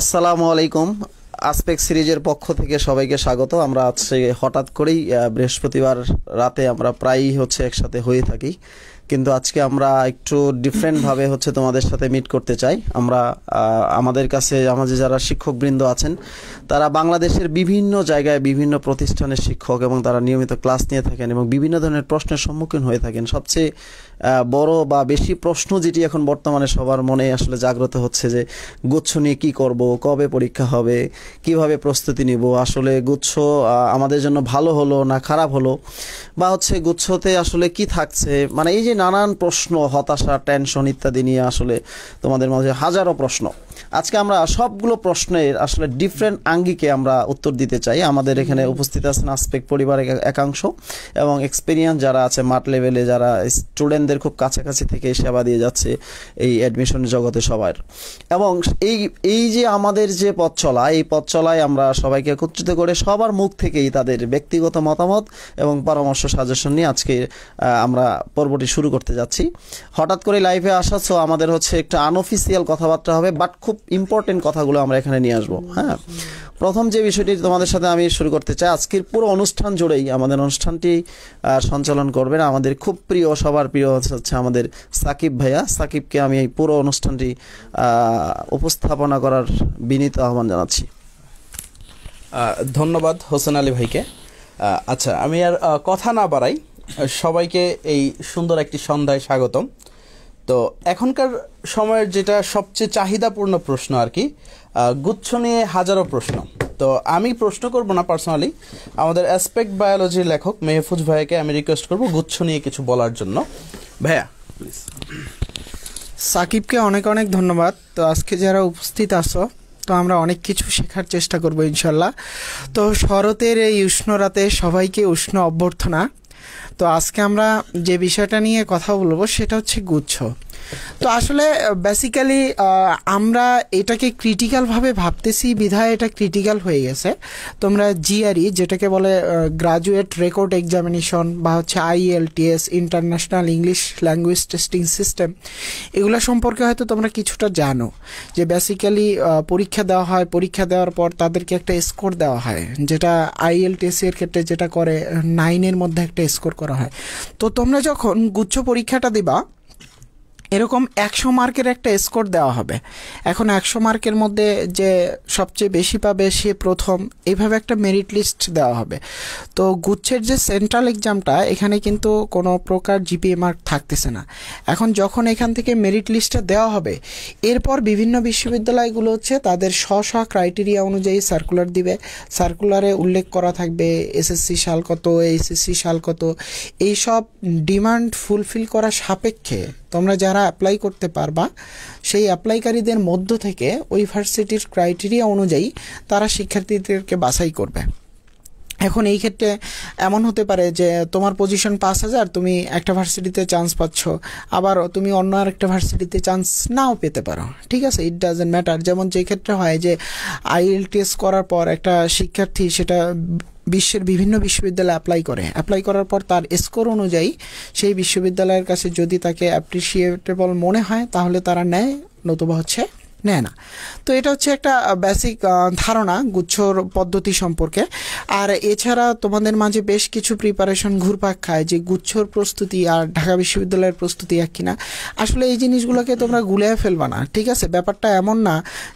আসসালামু আলাইকুম। আসপেক সিরিজের পক্ষ থেকে সবাইকে স্বাগত। আমরা আজকে হঠাৎ করেই বৃহস্পতিবার রাতে আমরা প্রায়ই একসাথে হয়ে থাকি, কিন্তু আজকে আমরা একটু ডিফারেন্টভাবে তোমাদের সাথে মিট করতে চাই। আমরা আমাদের কাছে আমাদের যারা শিক্ষকবৃন্দ আছেন তারা বাংলাদেশের বিভিন্ন জায়গায় বিভিন্ন প্রতিষ্ঠানের শিক্ষক, এবং তারা নিয়মিত ক্লাস নিয়ে থাকেন এবং বিভিন্ন ধরনের প্রশ্নের সম্মুখীন হয়ে থাকেন। সবচেয়ে বড় বা বেশি প্রশ্ন যেটি এখন বর্তমানে সবার মনে জাগ্রত হচ্ছে যে গুচ্ছ নিয়ে কী করব, কবে পরীক্ষা হবে, কিভাবে প্রস্তুতি নিব, আসলে গুচ্ছ আমাদের জন্য ভালো হলো না খারাপ হলো, বা গুচ্ছতে আসলে কি থাকছে, মানে এই যে নানান প্রশ্ন, হতাশা, টেনশন ইত্যাদি নিয়ে আসলে তোমাদের মাঝে হাজারো প্রশ্ন। আজকে আমরা সবগুলো প্রশ্নের আসলে ডিফারেন্ট আঙ্গিকে আমরা উত্তর দিতে চাই। আমাদের এখানে উপস্থিত আছেন আসপেক পরিবারের একাংশ এবং এক্সপিরিয়েন্স যারা আছে মাঠ লেভেলে, যারা স্টুডেন্টদের খুব কাছাকাছি থেকে সেবা দিয়ে যাচ্ছে এই অ্যাডমিশন জগতে সবার। এবং এই যে আমাদের যে পথ চলা, এই পথ চলায় আমরা সবাইকে একত্রিত করে সবার মুখ থেকেই তাদের ব্যক্তিগত মতামত এবং পরামর্শ সাজেশন নিয়ে আজকে আমরা পর্বটি শুরু করতে যাচ্ছি। হঠাৎ করে লাইভে আসা, সো আমাদের একটু আনঅফিসিয়াল কথাবার্তা হবে, বাট খুব ইম্পর্টেন্ট কথাগুলো আমরা এখানে নিয়ে আসবো। হ্যাঁ, প্রথম যে বিষয়টি তোমাদের সাথে আমি শুরু করতে চাই, আজকের পুরো অনুষ্ঠান জুড়েই আমাদের অনুষ্ঠানটি সঞ্চালন করবেন আমাদের খুব প্রিয়, সবার প্রিয় হচ্ছে আমাদের সাকিব ভাইয়া। সাকিবকে আমি এই পুরো অনুষ্ঠানটি উপস্থাপনা করার বিনীত আহ্বান জানাচ্ছি। ধন্যবাদ হোসেন আলী ভাইকে। আচ্ছা, আমি আর কথা না বাড়াই, সবাইকে এই সুন্দর একটি সন্ধ্যায় স্বাগতম। তো এখনকার সময়ের যেটা সবচেয়ে চাহিদাপূর্ণ প্রশ্ন আর কি, গুচ্ছ নিয়ে হাজারো প্রশ্ন। তো আমি প্রশ্ন করব না পার্সোনালি, আমাদের অ্যাসপেক্ট বায়োলজির লেখক মেহফুজ ভাইয়াকে আমি রিকোয়েস্ট করব গুচ্ছ নিয়ে কিছু বলার জন্য। ভাইয়া প্লিজ। সাকিবকে অনেক অনেক ধন্যবাদ। তো আজকে যারা উপস্থিত আছো, তো আমরা অনেক কিছু শেখার চেষ্টা করব ইনশাল্লাহ। তো শরতের এই উষ্ণ রাতে সবাইকে উষ্ণ অভ্যর্থনা। তো আজকে আমরা যে বিষয়টা নিয়ে কথা বলবো সেটা হচ্ছে গুচ্ছ। তো আসলে বেসিক্যালি আমরা এটাকে ক্রিটিক্যালভাবে ভাবতেছি বিধায় এটা ক্রিটিক্যাল হয়ে গেছে। তোমরা জিআরই যেটাকে বলে গ্রাজুয়েট রেকর্ড এক্সামিনেশন বা IELTS international English language testing system, এগুলো সম্পর্কে হয়তো তোমরা কিছুটা জানো যে বেসিক্যালি পরীক্ষা দেওয়া হয়, পরীক্ষা দেওয়ার পর তাদেরকে একটা স্কোর দেওয়া হয়, যেটা IELTS এর ক্ষেত্রে যেটা করে 9-এর মধ্যে একটা স্কোর করা হয়। তো তোমরা যখন গুচ্ছ পরীক্ষাটা দিবা, এরকম 100 মার্কের একটা স্কোর দেওয়া হবে। এখন 100 মার্কের মধ্যে যে সবচেয়ে বেশি পাবে সে প্রথম, এইভাবে একটা মেরিট লিস্ট দেওয়া হবে। তো গুচ্ছের যে সেন্ট্রাল এক্সামটা, এখানে কিন্তু কোনো প্রকার GPA মার্ক থাকতেছে না। এখন যখন এখান থেকে মেরিট লিস্টটা দেওয়া হবে, এরপর বিভিন্ন বিশ্ববিদ্যালয়গুলো তাদের স্ব ক্রাইটেরিয়া অনুযায়ী সার্কুলার দিবে। সার্কুলারে উল্লেখ করা থাকবে SSC সাল কত, HSC সাল কত, এইসব ডিমান্ড ফুলফিল করা সাপেক্ষে তোমরা যারা অ্যাপ্লাই করতে পারবা, সেই অ্যাপ্লাইকারীদের মধ্য থেকে ওই ভার্সিটির ক্রাইটেরিয়া অনুযায়ী তারা শিক্ষার্থীদেরকে বাছাই করবে। এখন এই ক্ষেত্রে এমন হতে পারে যে তোমার পজিশন 5000, তুমি একটা ভার্সিটিতে চান্স পাচ্ছ, আবার তুমি অন্য আরেকটা ভার্সিটিতে চান্স নাও পেতে পারো। ঠিক আছে, ইট ডাজন্ট ম্যাটার। যেমন যে ক্ষেত্রে হয় যে IELTS করার পর একটা শিক্ষার্থী সেটা বিশ্বের বিভিন্ন বিশ্ববিদ্যালয়ে অ্যাপ্লাই করার পর তার স্কোর অনুযায়ী সেই বিশ্ববিদ্যালয়ের কাছে যদি তাকে অ্যাপ্রিসিয়েটেবল মনে হয় তাহলে তারা নেয়, নতুবা নেয় না। তো এটা একটা বেসিক ধারণা গুচ্ছর পদ্ধতি সম্পর্কে। আর এছাড়া তোমাদের মাঝে বেশ কিছু প্রিপারেশন ঘুরপাক খায় যে গুচ্ছর প্রস্তুতি আর ঢাকা বিশ্ববিদ্যালয়ের প্রস্তুতি এক কিনা। আসলে এই জিনিসগুলোকে তোমরা গুলিয়ে ফেলবা না। ঠিক আছে, ব্যাপারটা এমন না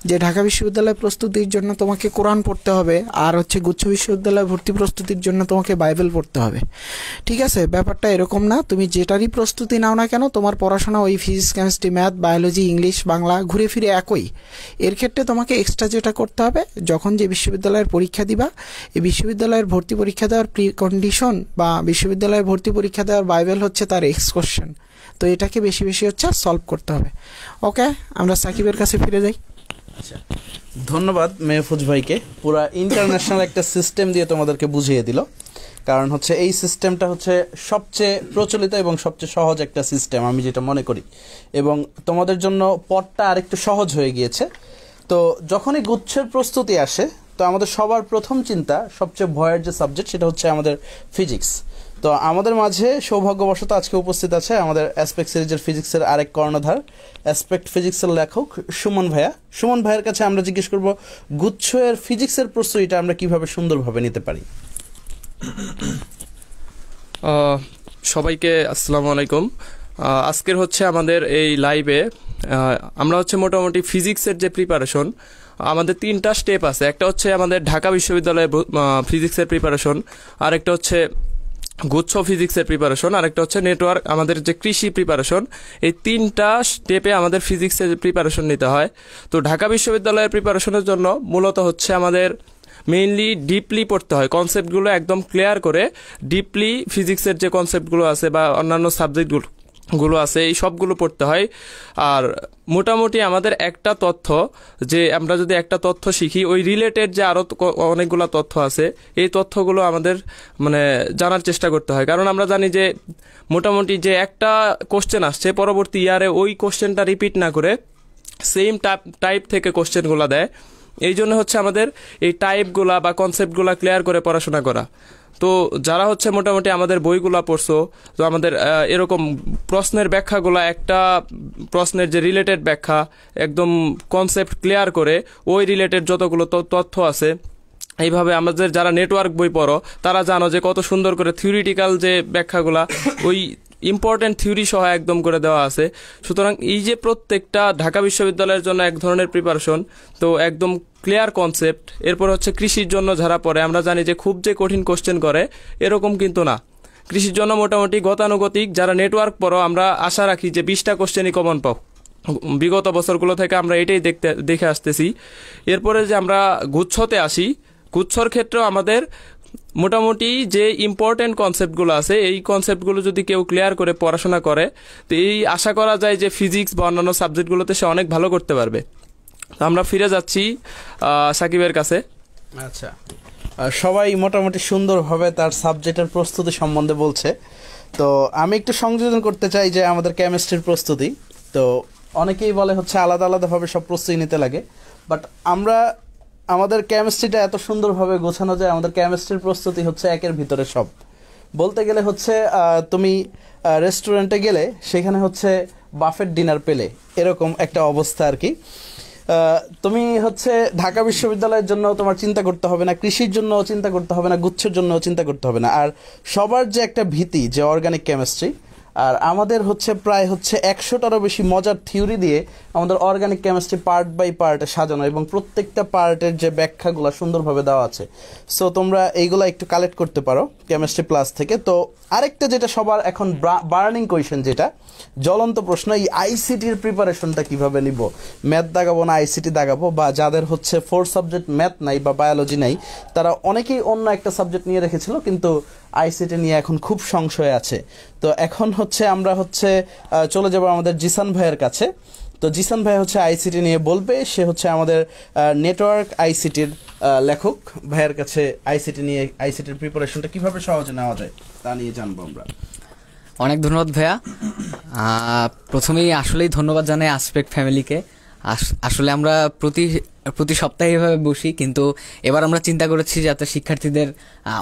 যে ঢাকা বিশ্ববিদ্যালয়ের প্রস্তুতির জন্য তোমাকে কোরআন পড়তে হবে আর গুচ্ছ বিশ্ববিদ্যালয়ে ভর্তি প্রস্তুতির জন্য তোমাকে বাইবেল পড়তে হবে। ঠিক আছে, ব্যাপারটা এরকম না। তুমি যেটারই প্রস্তুতি নাও না কেন, তোমার পড়াশোনা ওই physics, chemistry, math, biology, English, Bangla ঘুরে ফিরে একই। এর ক্ষেত্রে তোমাকে এক্সট্রা যেটা করতে হবে, যখন যে বিশ্ববিদ্যালয়ের পরীক্ষা দিবা, এই বিশ্ববিদ্যালয়ের ভর্তি পরীক্ষা দেওয়ার প্রি কন্ডিশন বা বিশ্ববিদ্যালয়ের ভর্তি পরীক্ষা দেওয়ার বাইবেল তার এক্সকোশ্চেন। তো এটাকে বেশি বেশি সলভ করতে হবে। ওকে, আমরা সাকিবের কাছে ফিরে যাই। আচ্ছা, ধন্যবাদ মেহফুজ ভাইকে। পুরা ইন্টারন্যাশনাল একটা সিস্টেম দিয়ে তোমাদেরকে বুঝিয়ে দিল। কারণ এই সিস্টেমটা সবচেয়ে প্রচলিত এবং সবচেয়ে সহজ একটা সিস্টেম আমি যেটা মনে করি, এবং তোমাদের জন্য পথটা আরেকটু সহজ হয়ে গিয়েছে। তো যখনই গুচ্ছের প্রস্তুতি আসে, তো আমাদের সবার প্রথম চিন্তা, সবচেয়ে ভয়ের যে সাবজেক্ট সেটা আমাদের ফিজিক্স। তো আমাদের মাঝে সৌভাগ্যবশত আজকে উপস্থিত আছে আমাদের অ্যাসপেক্ট সিরিজের ফিজিক্সের আরেক কর্ণধার, অ্যাসপেক্ট ফিজিক্সের লেখক সুমন ভাইয়া। সুমন ভাইয়ের কাছে আমরা জিজ্ঞেস করব গুচ্ছের ফিজিক্সের প্রস্তুতিটা আমরা কিভাবে সুন্দরভাবে নিতে পারি। সবাইকে আসসালামু আলাইকুম। আজকের হচ্ছে আমাদের এই লাইভে আমরা হচ্ছে মোটামুটি ফিজিক্সের যে প্রিপারেশন, আমাদের 3টা স্টেপ আছে। একটা হচ্ছে আমাদের ঢাকা বিশ্ববিদ্যালয়ের ফিজিক্সের প্রিপারেশন, আরেকটা হচ্ছে গুচ্ছ ফিজিক্সের প্রিপারেশন, আরেকটা হচ্ছে নেটওয়ার্ক আমাদের যে কৃষি প্রিপারেশন। এই 3টা স্টেপে আমাদের ফিজিক্সের প্রিপারেশন নিতে হয়। তো ঢাকা বিশ্ববিদ্যালয়ের প্রিপারেশনের জন্য মূলত হচ্ছে আমাদের মেইনলি ডিপলি পড়তে হয়, কনসেপ্টগুলো একদম ক্লিয়ার করে ডিপলি ফিজিক্সের যে কনসেপ্টগুলো আছে বা অন্যান্য সাবজেক্টগুলো আছে এই সবগুলো পড়তে হয়। আর মোটামুটি আমাদের একটা তথ্য, যে আমরা যদি একটা তথ্য শিখি, ওই রিলেটেড যে আরও অনেকগুলো তথ্য আছে এই তথ্যগুলো আমাদের মানে জানার চেষ্টা করতে হয়। কারণ আমরা জানি যে মোটামুটি যে একটা কোশ্চেন আসছে, পরবর্তী ইয়ারে ওই কোশ্চেনটা রিপিট না করে সেম টাইপ থেকে কোশ্চেনগুলো দেয়। এই জন্য হচ্ছে আমাদের এই টাইপগুলা বা কনসেপ্টগুলা ক্লিয়ার করে পড়াশোনা করা। তো যারা হচ্ছে মোটামুটি আমাদের বইগুলা পড়ছো, তো আমাদের এরকম প্রশ্নের ব্যাখ্যাগুলা, একটা প্রশ্নের যে রিলেটেড ব্যাখ্যা একদম কনসেপ্ট ক্লিয়ার করে ওই রিলেটেড যতগুলো তথ্য আছে, এইভাবে আমাদের যারা নেটওয়ার্ক বই পড়ো তারা জানো যে কত সুন্দর করে থিওরিটিক্যাল যে ব্যাখ্যাগুলা ওই ইম্পর্টেন্ট থিওরি সহ একদম করে দেওয়া আছে। সুতরাং এই যে প্রত্যেকটা ঢাকা বিশ্ববিদ্যালয়ের জন্য এক ধরনের প্রিপারেশন, তো একদম ক্লিয়ার কনসেপ্ট। এরপর হচ্ছে কৃষির জন্য যারা পড়ে, আমরা জানি যে খুব যে কঠিন কোশ্চেন করে এরকম কিন্তু না। কৃষির জন্য মোটামুটি গতানুগতিক যারা নেটওয়ার্ক পড়ো, আমরা আশা রাখি যে 20টা কোশ্চেনই কমন পাও। বিগত বছরগুলো থেকে আমরা এটাই দেখে আসতেছি। এরপরে যে আমরা গুচ্ছতে আসি, গুচ্ছর ক্ষেত্রেও আমাদের মোটামুটি যে ইম্পর্টেন্ট কনসেপ্টগুলো আছে এই কনসেপ্টগুলো যদি কেউ ক্লিয়ার করে পড়াশোনা করে, তো এই আশা করা যায় যে ফিজিক্স বা অন্যান্য সাবজেক্টগুলোতে সে অনেক ভালো করতে পারবে। তো আমরা ফিরে যাচ্ছি সাকিবের কাছে। আচ্ছা, সবাই মোটামুটি সুন্দরভাবে তার সাবজেক্টের প্রস্তুতি সম্বন্ধে বলছে। তো আমি একটু সংযোজন করতে চাই যে আমাদের কেমিস্ট্রির প্রস্তুতি, তো অনেকেই বলে হচ্ছে আলাদা আলাদাভাবে সব প্রস্তুতি নিতে লাগে, বাট আমাদের কেমিস্ট্রিটা এত সুন্দরভাবে গোছানো যায়। আমাদের কেমিস্ট্রির প্রস্তুতি হচ্ছে একের ভিতরে সব। বলতে গেলে হচ্ছে তুমি রেস্টুরেন্টে গেলে সেখানে হচ্ছে বাফেট ডিনার পেলে, এরকম একটা অবস্থা আর কি। তুমি হচ্ছে ঢাকা বিশ্ববিদ্যালয়ের জন্য তোমার চিন্তা করতে হবে না, কৃষির জন্য চিন্তা করতে হবে না, গুচ্ছের জন্য চিন্তা করতে হবে না। আর সবার যে একটা ভীতি যে অর্গানিক কেমিস্ট্রি, আর আমাদের হচ্ছে প্রায় হচ্ছে 100টারও বেশি মজার থিওরি দিয়ে আমাদের অর্গানিক কেমিস্ট্রি পার্ট বাই পার্টে সাজানো, এবং প্রত্যেকটা পার্টের যে ব্যাখ্যাগুলো সুন্দরভাবে দেওয়া আছে। সো তোমরা এইগুলো একটু কালেক্ট করতে পারো কেমিস্ট্রি প্লাস থেকে। তো আরেকটা যেটা সবার এখন বার্নিং কোয়েশ্চেন, যেটা জ্বলন্ত প্রশ্ন, এই আইসিটির প্রিপারেশনটা কিভাবে নিব? ম্যাথ দাগাবো না আইসিটি দাগাবো? বা যাদের হচ্ছে 4 সাবজেক্ট ম্যাথ নাই বা বায়োলজি নাই, তারা অনেকেই অন্য একটা সাবজেক্ট নিয়ে রেখেছিল, কিন্তু আইসিটি নিয়ে এখন খুব সংশয় আছে। তো এখন হচ্ছে আমরা হচ্ছে চলে যাব আমাদের জিসান ভাইয়ের কাছে। তো জিসান ভাই হচ্ছে আইসিটি নিয়ে বলবে, সে হচ্ছে আমাদের নেটওয়ার্ক আইসিটির লেখক। ভাইয়ের কাছে আইসিটি নিয়ে, আইসিটির প্রিপারেশনটা কিভাবে সহজে নেওয়া যায় তা নিয়ে জানবো আমরা। অনেক ধন্যবাদ ভাইয়া। প্রথমেই আসলেই ধন্যবাদ জানাই আসপেক্ট ফ্যামিলিকে। আসলে আমরা প্রতি সপ্তাহে এভাবে বসি, কিন্তু এবার আমরা চিন্তা করেছি যাতে শিক্ষার্থীদের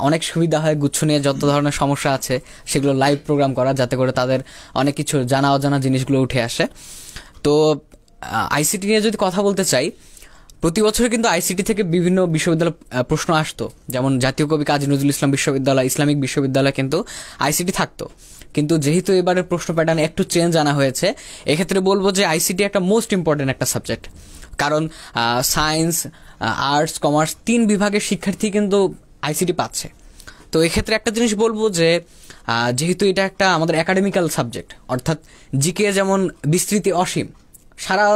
অনেক সুবিধা হয়, গুচ্ছ নিয়ে যত ধরনের সমস্যা আছে সেগুলো লাইভ প্রোগ্রাম করা, যাতে করে তাদের অনেক কিছু জানা অজানা জিনিসগুলো উঠে আসে। তো আইসিটি নিয়ে যদি কথা বলতে চাই, প্রতি বছর কিন্তু আইসিটি থেকে বিভিন্ন বিশ্ববিদ্যালয় প্রশ্ন আসতো। যেমন জাতীয় কবি কাজী নজরুল ইসলাম বিশ্ববিদ্যালয়, ইসলামিক বিশ্ববিদ্যালয় কিন্তু আইসিটি থাকতো। কিন্তু যেহেতু এবারের প্রশ্ন প্যাটার্ন একটু চেঞ্জ আনা হয়েছে, এক্ষেত্রে বলবো যে আইসিটি একটা মোস্ট ইম্পর্টেন্ট একটা সাবজেক্ট। কারণ সায়েন্স, আর্টস, কমার্স 3 বিভাগের শিক্ষার্থী কিন্তু আইসিটি পাচ্ছে। তো এক্ষেত্রে একটা জিনিস বলবো যে যেহেতু এটা একটা আমাদের একাডেমিক্যাল সাবজেক্ট, অর্থাৎ জিকে যেমন বিস্তৃতি অসীম, সারা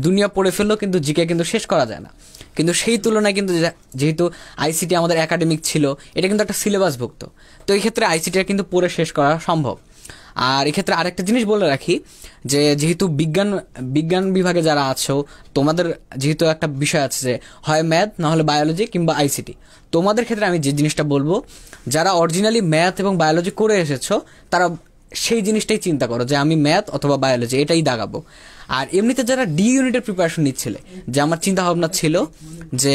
দুনিয়া পড়ে ফেললেও কিন্তু জিকে কিন্তু শেষ করা যায় না। কিন্তু সেই তুলনায় কিন্তু যেহেতু আইসিটি আমাদের একাডেমিক ছিল, এটা কিন্তু একটা সিলেবাসভুক্ত। তো এই ক্ষেত্রে আইসিটিটা কিন্তু পড়ে শেষ করা সম্ভব। আর এক্ষেত্রে আরেকটা জিনিস বলে রাখি যে যেহেতু বিজ্ঞান বিভাগে যারা আছো, তোমাদের যেহেতু একটা বিষয় আছে যে হয় ম্যাথ, না হলে বায়োলজি কিংবা আইসিটি। তোমাদের ক্ষেত্রে আমি যে জিনিসটা বলবো, যারা অরিজিনালি ম্যাথ এবং বায়োলজি করে এসেছো তারা সেই জিনিসটাই চিন্তা করো যে আমি ম্যাথ অথবা বায়োলজি এটাই দাগাবো। আর এমনিতে যারা ডি ইউনিটের প্রিপারেশন নিচ্ছিলে, যে আমার চিন্তা ভাবনা ছিল যে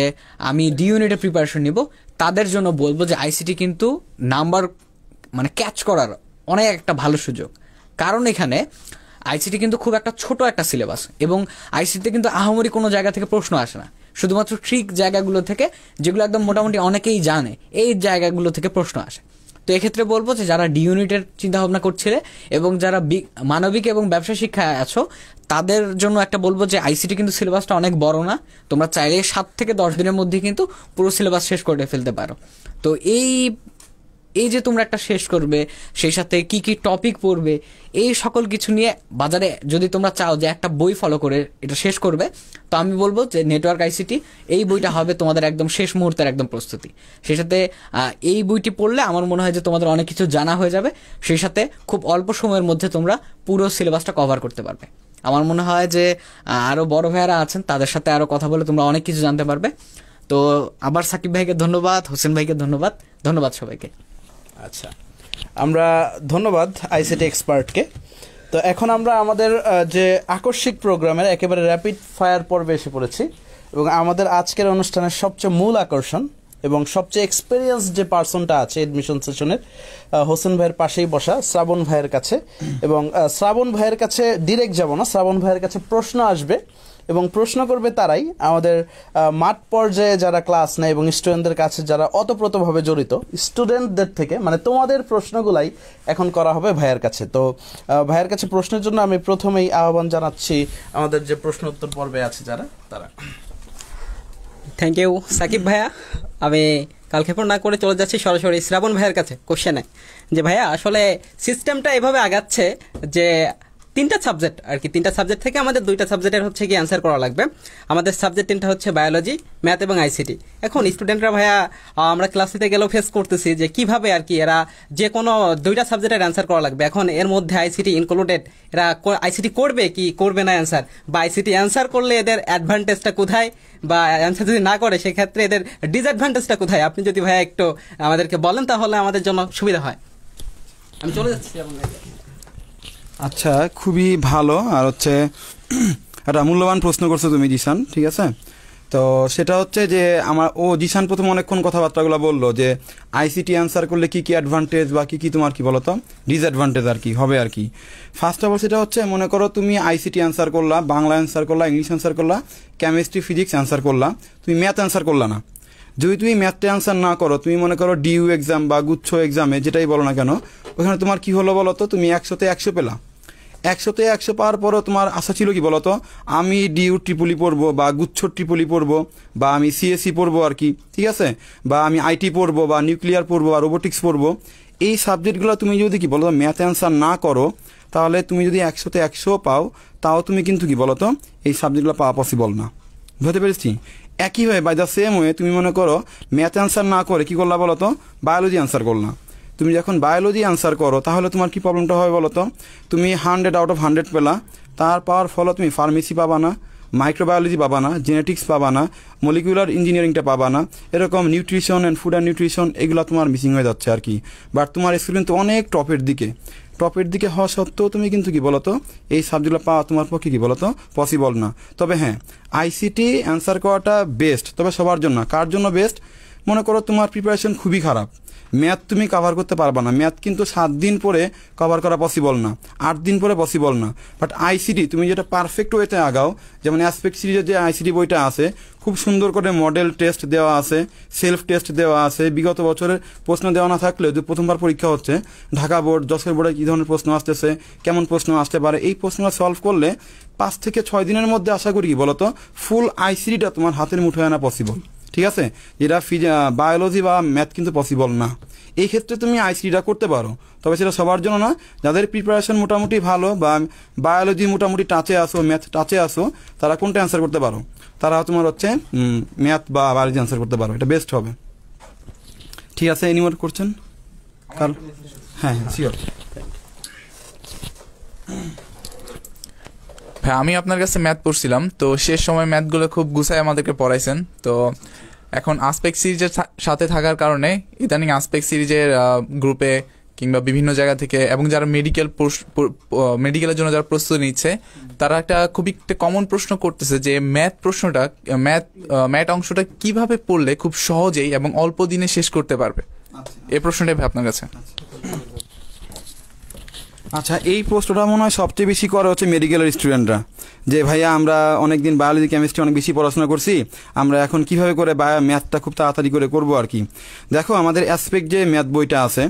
আমি ডি ইউনিটের প্রিপারেশন নিব, তাদের জন্য বলবো যে আইসিটি কিন্তু নাম্বার মানে ক্যাচ করার অনেক একটা ভালো সুযোগ। কারণ এখানে আইসিটি কিন্তু খুব একটা ছোট একটা সিলেবাস, এবং আইসিটিতে কিন্তু আহামরি কোনো জায়গা থেকে প্রশ্ন আসে না, শুধুমাত্র ট্রিক জায়গাগুলো থেকে, যেগুলো একদম মোটামুটি অনেকেই জানে, এই জায়গাগুলো থেকে প্রশ্ন আসে। তো এক্ষেত্রে বলবো যে যারা ডি ইউনিটের চিন্তাভাবনা করছিলে এবং যারা মানবিক এবং ব্যবসা শিক্ষায় আছো, তাদের জন্য একটা বলবো যে আইসিটি কিন্তু সিলেবাসটা অনেক বড় না, তোমরা চাইলে 7 থেকে 10 দিনের মধ্যে কিন্তু পুরো সিলেবাস শেষ করে ফেলতে পারো। তো এই যে তোমরা একটা শেষ করবে, সেই সাথে কি কি টপিক পড়বে, এই সকল কিছু নিয়ে বাজারে যদি তোমরা চাও যে একটা বই ফলো করে এটা শেষ করবে, তো আমি বলবো যে নেটওয়ার্ক আইসিটি এই বইটা হবে তোমাদের একদম শেষ মুহূর্তের একদম প্রস্তুতি। সেই সাথে এই বইটি পড়লে আমার মনে হয় যে তোমাদের অনেক কিছু জানা হয়ে যাবে, সেই সাথে খুব অল্প সময়ের মধ্যে তোমরা পুরো সিলেবাসটা কভার করতে পারবে। আমার মনে হয় যে আরও বড় ভাইয়ারা আছেন, তাদের সাথে আরও কথা বলে তোমরা অনেক কিছু জানতে পারবে। তো আবার সাকিব ভাইকে ধন্যবাদ, হোসেন ভাইকে ধন্যবাদ সবাইকে। আচ্ছা, আমরা ধন্যবাদ আইসিটি এক্সপার্টকে। তো এখন আমরা আমাদের যে আকস্মিক প্রোগ্রামের একেবারে র্যাপিড ফায়ার পর্বে এসে পড়েছি, এবং আমাদের আজকের অনুষ্ঠানের সবচেয়ে মূল আকর্ষণ এবং সবচেয়ে এক্সপেরিয়েন্স যে পার্সনটা আছে এডমিশন সেশনের, হোসেন ভাইয়ের পাশেই বসা শ্রাবণ ভাইয়ের কাছে। এবং শ্রাবণ ভাইয়ের কাছে ডিরেক্ট যাব না, শ্রাবণ ভাইয়ের কাছে প্রশ্ন আসবে এবং প্রশ্ন করবে তারাই আমাদের মাঠ পর্যায়ে যারা ক্লাস নেয় এবং স্টুডেন্টদের কাছে যারা অতপ্রতভাবে জড়িত, স্টুডেন্টদের থেকে, মানে তোমাদের প্রশ্নগুলাই এখন করা হবে ভাইয়ের কাছে। তো ভাইয়ের কাছে প্রশ্নের জন্য আমি প্রথমেই আহ্বান জানাচ্ছি আমাদের যে প্রশ্ন উত্তর পর্বে আছে তারা। থ্যাংক ইউ সাকিব ভাইয়া। আমি কালক্ষেপণ না করে চলে যাচ্ছি সরাসরি শ্রাবণ ভাইয়ের কাছে কোশ্চেনে, যে ভাইয়া আসলে সিস্টেমটা এভাবে আগাচ্ছে যে 3টা সাবজেক্ট আর কি, 3টা সাবজেক্ট থেকে আমাদের 2টা সাবজেক্টের হচ্ছে কি অ্যান্সার করা লাগবে। আমাদের সাবজেক্ট 3টা হচ্ছে বায়োলজি, ম্যাথ এবং আইসিটি। এখন স্টুডেন্টরা ভাইয়া আমরা ক্লাসেতে গেলেও ফেস করতেছি যে কিভাবে আর কি এরা যে কোনো 2টা সাবজেক্টের অ্যান্সার করা লাগবে। এখন এর মধ্যে আইসিটি ইনক্লুডেড, এরা আইসিটি করবে কি করবে না অ্যান্সার, বা আইসিটি অ্যান্সার করলে এদের অ্যাডভান্টেজটা কোথায়, বা অ্যান্সার যদি না করে সেক্ষেত্রে এদের ডিসঅ্যাডভান্টেজটা কোথায়, আপনি যদি ভাইয়া একটু আমাদেরকে বলেন তাহলে আমাদের জন্য সুবিধা হয়। আমি চলে যাচ্ছি। আচ্ছা, খুবই ভালো। আর হচ্ছে একটা মূল্যবান প্রশ্ন করছো তুমি জিসান, ঠিক আছে? তো সেটা হচ্ছে যে জিসান প্রথম অনেকক্ষণ কথাবার্তাগুলো বললো যে আইসিটি অ্যান্সার করলে কি কি অ্যাডভান্টেজ বা কি কি তোমার কি বলো তো ডিসঅ্যাডভান্টেজ আর কি হবে আর কি। ফার্স্ট অফ অল সেটা হচ্ছে, মনে করো তুমি আইসিটি অ্যান্সার করলা, বাংলা অ্যান্সার করলা, ইংলিশ অ্যান্সার করলা, কেমিস্ট্রি ফিজিক্স অ্যান্সার করলা, তুমি ম্যাথ অ্যান্সার করলা না। যদি তুমি ম্যাথটা অ্যান্সার না করো, তুমি মনে করো ডিইউ এক্সাম বা গুচ্ছ এক্সামে যেটাই বলো না কেন, ওখানে তোমার কি হলো বলো তো, তুমি 100-তে 100 পেলা। 100-তে 100 পাওয়ার পরও তোমার আশা ছিল কি বলতো, আমি ডিইউ ট্রিপলি পড়বো বা গুচ্ছ ট্রিপলি পড়বো বা আমি সিএসসি পড়বো আর কি, ঠিক আছে, বা আমি আইটি পড়বো বা নিউক্লিয়ার পড়বো বা রোবোটিক্স পড়বো। এই সাবজেক্টগুলো তুমি যদি কি বলতো ম্যাথ অ্যান্সার না করো, তাহলে তুমি যদি 100-তে 100 পাও, তাও তুমি কিন্তু কি বলতো এই সাবজেক্টগুলো পাওয়া পসিবল না। বুঝতে পেরেছি? একইভাবে বাই দ্য সেম ওয়ে তুমি মনে করো ম্যাথ অ্যান্সার না করে কি করলা বলতো, বায়োলজি অ্যান্সার করলা। তুমি যখন বায়োলজি অ্যান্সার করো, তাহলে তোমার কি প্রবলেমটা হবে বলো তো, তুমি 100 আউট অফ 100 পেলা, তার পাওয়ার ফলে তুমি ফার্মেসি পাবা না, মাইক্রোবায়োলজি পাবা না, জেনেটিক্স পাবা না, মলিকুলার ইঞ্জিনিয়ারিংটা পাবা না, এরকম nutrition and food and nutrition এগুলো তোমার মিসিং হয়ে যাচ্ছে আর কি। বাট তোমার স্কুল কিন্তু অনেক টপের দিকে হওয়া সত্ত্বেও তুমি কিন্তু কি বলতো এই সাবজেক্টগুলো পাওয়া তোমার পক্ষে কি বলতো পসিবল না। তবে হ্যাঁ, আইসিটি অ্যান্সার করাটা বেস্ট, তবে সবার জন্য। কার জন্য বেস্ট? মনে করো তোমার প্রিপারেশন খুবই খারাপ, ম্যাথ তুমি কভার করতে পারবা না, ম্যাথ কিন্তু 7 দিন পরে কভার করা পসিবল না, 8 দিন পরে পসিবল না। বাট আইসিটি তুমি যেটা পারফেক্ট ওয়েতে আগাও, যেমন অ্যাসপেক্ট সিরিজের যে আইসিটি বইটা আছে, খুব সুন্দর করে মডেল টেস্ট দেওয়া আছে, সেলফ টেস্ট দেওয়া আছে, বিগত বছরের প্রশ্ন দেওয়া না থাকলেও যে প্রথমবার পরীক্ষা হচ্ছে, ঢাকা বোর্ড, যশোর বোর্ডে কী ধরনের প্রশ্ন আসতেছে, কেমন প্রশ্ন আসতে পারে, এই প্রশ্নটা সলভ করলে 5 থেকে 6 দিনের মধ্যে আশা করি কি বলতো ফুল আইসিটিটা তোমার হাতের মুঠোয় আনা পসিবল, ঠিক আছে? যেটা বায়োলজি বা ম্যাথ কিন্তু পসিবল না। এই ক্ষেত্রে তুমি আইসিটিটা করতে পারো, তবে সেটা সবার জন্য না। যাদের প্রিপারেশন মোটামুটি ভালো বা বায়োলজি মোটামুটি টাচে আসো, ম্যাথ টাচে আসো, তারা কোনটা অ্যান্সার করতে পারো? তারা তোমার হচ্ছে ম্যাথ বা বায়োলজি অ্যান্সার করতে পারো, এটা বেস্ট হবে। ঠিক আছে, এনিমোর করছেন? কারণ হ্যাঁ শিওর। হ্যাঁ, আমি আপনার কাছে ম্যাথ পড়ছিলাম, তো শেষ সময় ম্যাথগুলো খুব গুছায় আমাদেরকে পড়াইছেন। তো এখন আসপেক্ট সিরিজের সাথে থাকার কারণে ইদানিং আসপেক্ট সিরিজের গ্রুপে কিংবা বিভিন্ন জায়গা থেকে, এবং যারা মেডিকেলের জন্য যারা প্রস্তুতি নিচ্ছে, তারা খুবই একটা কমন প্রশ্ন করতেছে যে ম্যাথ অংশটা কিভাবে পড়লে খুব সহজেই এবং অল্প দিনে শেষ করতে পারবে। এই প্রশ্নটাই ভাই আপনার কাছে। আচ্ছা, এই প্রশ্নটা মনে হয় সবচেয়ে বেশি করে হচ্ছে মেডিকেলের স্টুডেন্টরা, যে ভাইয়া আমরা অনেকদিন বায়োলজি কেমিস্ট্রি অনেক বেশি পড়াশোনা করছি, আমরা এখন কিভাবে করে ম্যাথটা খুব তাড়াতাড়ি করে করবো আর কি। দেখো, আমাদের অ্যাসপেক্ট যে ম্যাথ বইটা আছে,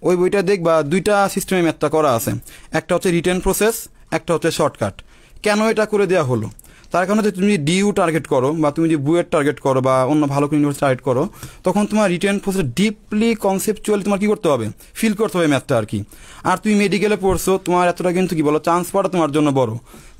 ওই বইটা দেখবা দুইটা সিস্টেমে ম্যাথটা করা আছে। একটা হচ্ছে রিটেন প্রসেস, একটা হচ্ছে শর্টকাট। কেন এটা করে দেওয়া হলো? তার কারণে যে তুমি ডিইউ টার্গেট করো বা তুমি যে বুয়েট টার্গেট করো বা অন্য ভালো কোনো ইউনিভার্সিটি টার্গেট করো, তখন তোমার রিটেন প্রসেস ডিপলি কনসেপচুয়ালি তোমার কী করতে হবে, ফিল করতে হবে ম্যাথটা আর কি। আর তুমি মেডিকেলে পড়ছো, তোমার এতটা কিন্তু কি বলো চান্স পাওয়াটা তোমার জন্য বড়,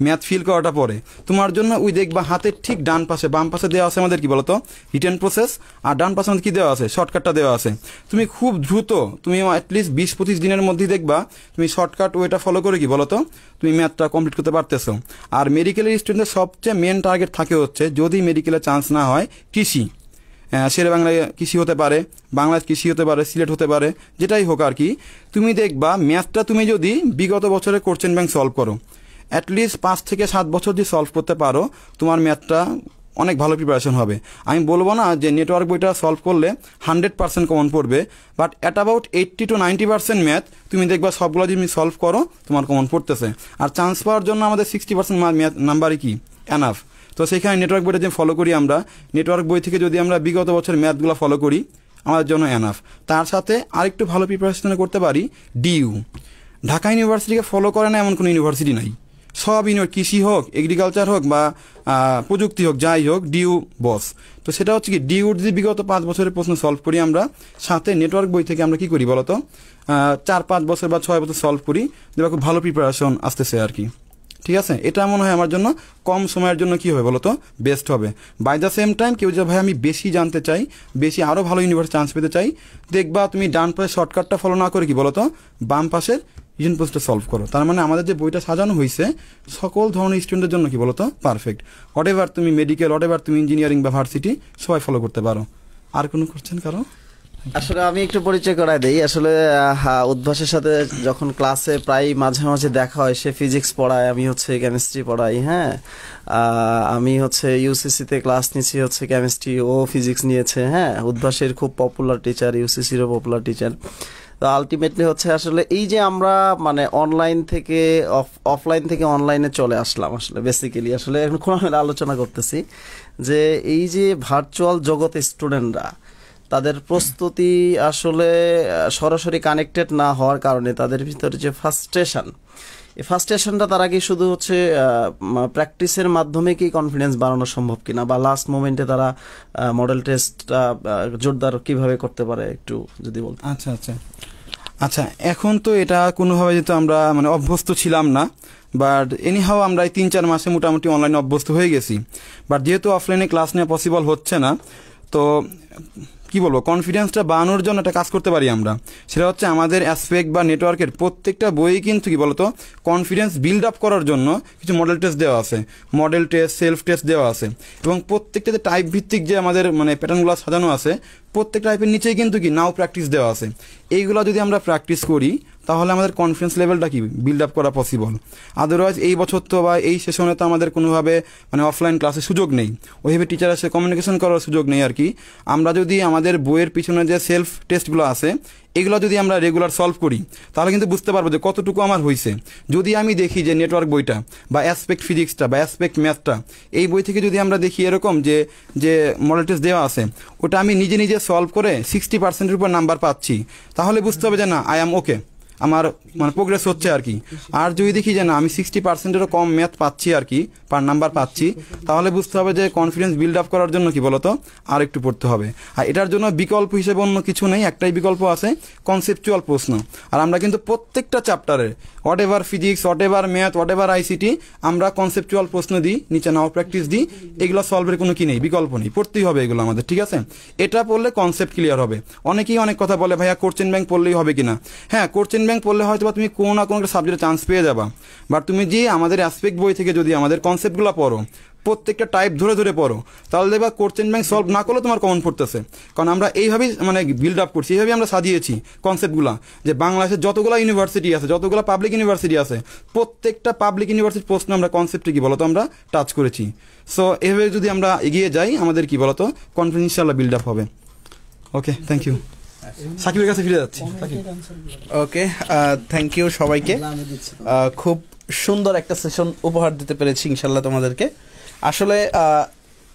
ম্যাথ ফিল করাটা পরে তোমার জন্য। ওই দেখবা হাতের ঠিক ডান পাশে, বাম পাশে দেওয়া আছে আমাদের কি বলতো রিটেন প্রসেস, আর ডান পাশে আমাদের কি দেওয়া আছে, শর্টকাটটা দেওয়া আছে। তুমি খুব দ্রুত, তুমি অ্যাটলিস্ট 20-25 দিনের মধ্যেই দেখবা তুমি শর্টকাট ওইটা ফলো করে কি বলতো তুমি ম্যাথটা কমপ্লিট করতে পারতেছো। আর মেডিকেলের স্টুডেন্টদের সবচেয়ে মেন টার্গেট থাকে হচ্ছে, যদি মেডিকেলে চান্স না হয়, কৃষি, শেরে বাংলায় কৃষি হতে পারে, বাংলায় কৃষি হতে পারে, সিলেট হতে পারে, যেটাই হোক আর কি। তুমি দেখবা ম্যাথটা তুমি যদি বিগত বছরের কোশ্চেন ব্যাংক সলভ করো, অ্যাটলিস্ট 5 থেকে 7 বছর যদি সলভ করতে পারো, তোমার ম্যাথটা অনেক ভালো প্রিপারেশন হবে। আমি বলবো না যে নেটওয়ার্ক বইটা সলভ করলে 100% কমন পড়বে, but at about 80 to 90% math তুমি দেখবা সবগুলো যদি তুমি সলভ করো তোমার কমন পড়তেছে। আর চান্স পাওয়ার জন্য আমাদের 60% ম্যাথ নাম্বারই কি এনাফ। তো সেখানে নেটওয়ার্ক বইটা যে ফলো করি আমরা, নেটওয়ার্ক বই থেকে যদি আমরা বিগত বছরের ম্যাথগুলো ফলো করি, আমাদের জন্য এনাফ। তার সাথে আরেকটু ভালো প্রিপারেশন করতে পারি ডিইউ। ঢাকা ইউনিভার্সিটিকে ফলো করে না এমন কোনো ইউনিভার্সিটি নাই। সব কৃষি হোক, এগ্রিকালচার হোক বা প্রযুক্তি হোক, যাই হোক, ডিইউ বস। তো সেটা হচ্ছে কি, ডিইউর যদি বিগত 5 বছরের প্রশ্ন সলভ করি আমরা, সাথে নেটওয়ার্ক বই থেকে আমরা কি করি বলতো 4-5 বছর বা 6 বছর সলভ করি, যেটা খুব ভালো প্রিপারেশন আসতেছে আর কি। ঠিক আছে, এটা মনে হয় আমার জন্য কম সময়ের জন্য কি হবে বলতো বেস্ট হবে। বাই দ্য সেম টাইম কেউ যে ভাই আমি বেশি জানতে চাই, বেশি আরও ভালো ইউনিভার্সিটি চান্স পেতে চাই, দেখবা তুমি ডান পাশে শর্টকাটটা ফলো না করে কি বলতো বাম পাশের রিজন প্রসেসটা সলভ করো। তার মানে আমাদের যে বইটা সাজানো হয়েছে সকল ধরনের স্টুডেন্টের জন্য কি বলতো পারফেক্ট। হোয়াট এভার তুমি মেডিকেল, হোয়াট এভার তুমি ইঞ্জিনিয়ারিং বা ভার্সিটি, সবাই ফলো করতে পারো। আর কোনো কোশ্চেন কারো? আসলে আমি একটু পরিচয় করাই দেই। আসলে উদ্ভাসের সাথে যখন ক্লাসে প্রায় মাঝে মাঝে দেখা হয়, সে ফিজিক্স পড়ায়, আমি হচ্ছে কেমিস্ট্রি পড়াই। হ্যাঁ, আমি হচ্ছে ইউসিসিতে ক্লাস নিয়েছি হচ্ছে কেমিস্ট্রি, ও ফিজিক্স নিয়েছে। হ্যাঁ, উদ্ভাসের খুব পপুলার টিচার, ইউসিসিরও পপুলার টিচার। তো আলটিমেটলি হচ্ছে আসলে এই যে আমরা মানে অনলাইন থেকে অফলাইন থেকে অনলাইনে চলে আসলাম, আসলে বেসিক্যালি আসলে এখন খোলামেলা আলোচনা করতেছি যে এই যে ভার্চুয়াল জগতে স্টুডেন্টরা তাদের প্রস্তুতি আসলে সরাসরি কানেক্টেড না হওয়ার কারণে তাদের ভিতরে যে ফার্স্ট্রেশন, এই ফার্স্ট্রেশনটা তারা কি শুধু হচ্ছে প্র্যাকটিসের মাধ্যমে কি কনফিডেন্স বাড়ানো সম্ভব কিনা, বা লাস্ট মোমেন্টে তারা মডেল টেস্টটা জোরদার কিভাবে করতে পারে একটু যদি বলতে। আচ্ছা আচ্ছা আচ্ছা, এখন তো এটা কোনোভাবে যেহেতু আমরা মানে অভ্যস্ত ছিলাম না, বাট এনিহাও আমরা এই 3-4 মাসে মোটামুটি অনলাইনে অভ্যস্ত হয়ে গেছি। বাট যেহেতু অফলাইনে ক্লাস নেওয়া পসিবল হচ্ছে না, তো কি বলবো, কনফিডেন্সটা বাড়ানোর জন্য একটা কাজ করতে পারি আমরা। সেটা হচ্ছে আমাদের অ্যাসপেক্ট বা নেটওয়ার্কের প্রত্যেকটা বইয়ে কিন্তু কি বলতো কনফিডেন্স বিল্ড আপ করার জন্য কিছু মডেল টেস্ট দেওয়া আছে, মডেল টেস্ট, সেলফ টেস্ট দেওয়া আছে। এবং প্রত্যেকটা যে টাইপ ভিত্তিক যে আমাদের মানে প্যাটার্নগুলো সাজানো আছে, প্রত্যেক টাইপের নিচেই কিন্তু কি নাও প্র্যাকটিস দেওয়া আছে। এইগুলো যদি আমরা প্র্যাকটিস করি তাহলে আমাদের কনফিডেন্স লেভেলটা কি বিল্ড আপ করা পসিবল। আদারওয়াইজ এই বছর তো বা এই সেশনে তো আমাদের কোনোভাবে মানে অফলাইন ক্লাসের সুযোগ নেই, ওইভাবে টিচারের সাথে কমিউনিকেশন করার সুযোগ নেই আর কি। আমরা যদি আমাদের বইয়ের পিছনে যে সেলফ টেস্টগুলো আছে এগুলো যদি আমরা রেগুলার সলভ করি তাহলে কিন্তু বুঝতে পারবো যে কতটুকু আমার হয়েছে। যদি আমি দেখি যে নেটওয়ার্ক বইটা বা অ্যাসপেক্ট ফিজিক্সটা বা অ্যাসপেক্ট ম্যাথটা এই বই থেকে যদি আমরা দেখি এরকম যে যে মডেল টেস্ট দেওয়া আছে ওটা আমি নিজে নিজে সলভ করে 60%-এর উপর নাম্বার পাচ্ছি, তাহলে বুঝতে হবে যে না আই অ্যাম ওকে, আমার মানে প্রোগ্রেস হচ্ছে আর কি। আর যদি দেখি যে না আমি 60%-এরও কম ম্যাথ পাচ্ছি আর কি, পার নাম্বার পাচ্ছি, তাহলে বুঝতে হবে যে কনফিডেন্স বিল্ড আপ করার জন্য কি বলতো আর একটু পড়তে হবে। আর এটার জন্য বিকল্প হিসেবে অন্য কিছু নেই, একটাই বিকল্প আছে, কনসেপচুয়াল প্রশ্ন। আর আমরা কিন্তু প্রত্যেকটা চ্যাপ্টারে what ever physics, what ever math, what ever ICT আমরা কনসেপচুয়াল প্রশ্ন দিই, নিচে নাও প্র্যাকটিস দিই। এগুলো সলভের কোনো কি নেই, বিকল্প নেই, পড়তেই হবে এগুলো আমাদের, ঠিক আছে। এটা পড়লে কনসেপ্ট ক্লিয়ার হবে। অনেকেই অনেক কথা বলে ভাইয়া কোশ্চেন ব্যাংক পড়লেই হবে কিনা। হ্যাঁ, কোশ্চেন ব্যাংক পড়লে হয়তো বা তুমি কোনো না কোনো একটা সাবজেক্টে চান্স পেয়ে যাবা, বাট তুমি যে আমাদের অ্যাসপেক্ট বই থেকে যদি আমাদের কনসেপ্টগুলো পড়ো, প্রত্যেকটা টাইপ ধরে ধরে পড়ো, তাহলে দেখবা কোশ্চেন ব্যাংক সলভ না করলেও তোমার কমন পড়তেছে। কারণ আমরা এইভাবেই মানে বিল্ড আপ করছি, এইভাবেই আমরা সাজিয়েছি কনসেপ্টগুলো, যে বাংলাদেশের যতগুলো ইউনিভার্সিটি আছে, যতগুলো পাবলিক ইউনিভার্সিটি আছে, প্রত্যেকটা পাবলিক ইউনিভার্সিটির প্রশ্ন আমরা কনসেপ্টে কি বলতো আমরা টাচ করেছি। সো এভাবে যদি আমরা এগিয়ে যাই আমাদের কি বলতো কনফিডেন্স ইনশাআল্লাহ বিল্ড আপ হবে। ওকে, থ্যাংক ইউ। সাকিবের কাছে ফিরে যাচ্ছি। ওকে, থ্যাংক ইউ সবাইকে। খুব সুন্দর একটা সেশন উপহার দিতে পেরেছি ইনশাল্লাহ তোমাদেরকে। আসলে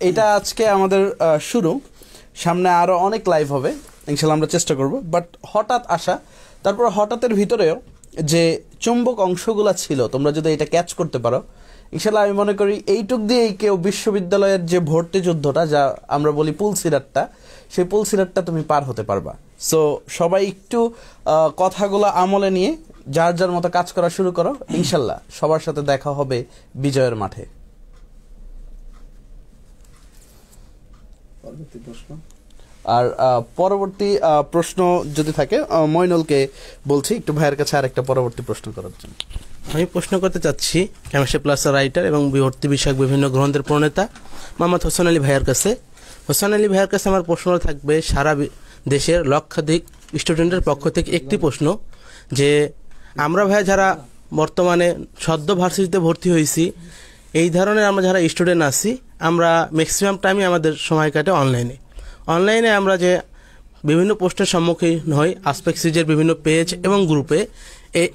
এটা আজকে আমাদের শুরু, সামনে আরও অনেক লাইভ হবে ইনশাল্লাহ, আমরা চেষ্টা করব। বাট হঠাৎ আসা, তারপর হঠাৎের ভিতরেও যে চুম্বক অংশগুলো ছিল, তোমরা যদি এটা ক্যাচ করতে পারো ইনশাল্লাহ, আমি মনে করি এইটুক দিয়েই কেউ বিশ্ববিদ্যালয়ের যে ভর্তি যুদ্ধটা, যা আমরা বলি পুলসিরাতটা, সেই পুলসিরাতটা তুমি পার হতে পারবা। সো সবাই একটু কথাগুলো আমলে নিয়ে যার যার মতো কাজ করা শুরু করো, ইনশাল্লাহ সবার সাথে দেখা হবে বিজয়ের মাঠে। আর পরবর্তী প্রশ্ন যদি থাকে মইনুলকে বলছি একটু ভাইয়ের কাছে আর একটা পরবর্তী প্রশ্ন করার জন্য। আমি প্রশ্ন করতে চাচ্ছি কেমিস্ট্রি প্লাসের রাইটার এবং ভর্তি বিষয়ক বিভিন্ন গ্রন্থের প্রণেতা মোহাম্মদ হোসেন আলী ভাইয়ের কাছে। হোসেন আলী ভাইয়ের কাছে আমার প্রশ্ন থাকবে সারা দেশের লক্ষাধিক স্টুডেন্টের পক্ষ থেকে একটি প্রশ্ন, যে আমরা ভাইয়া যারা বর্তমানে সদ্য ভার্সিটিতে ভর্তি হয়েছি, এই ধরনের আমরা যারা স্টুডেন্ট আছি, আমরা ম্যাক্সিমাম টাইমই আমাদের সময় কাটে অনলাইনে আমরা যে বিভিন্ন প্রশ্নের সম্মুখীন হই আসপেক্ট সিরিজের বিভিন্ন পেজ এবং গ্রুপে।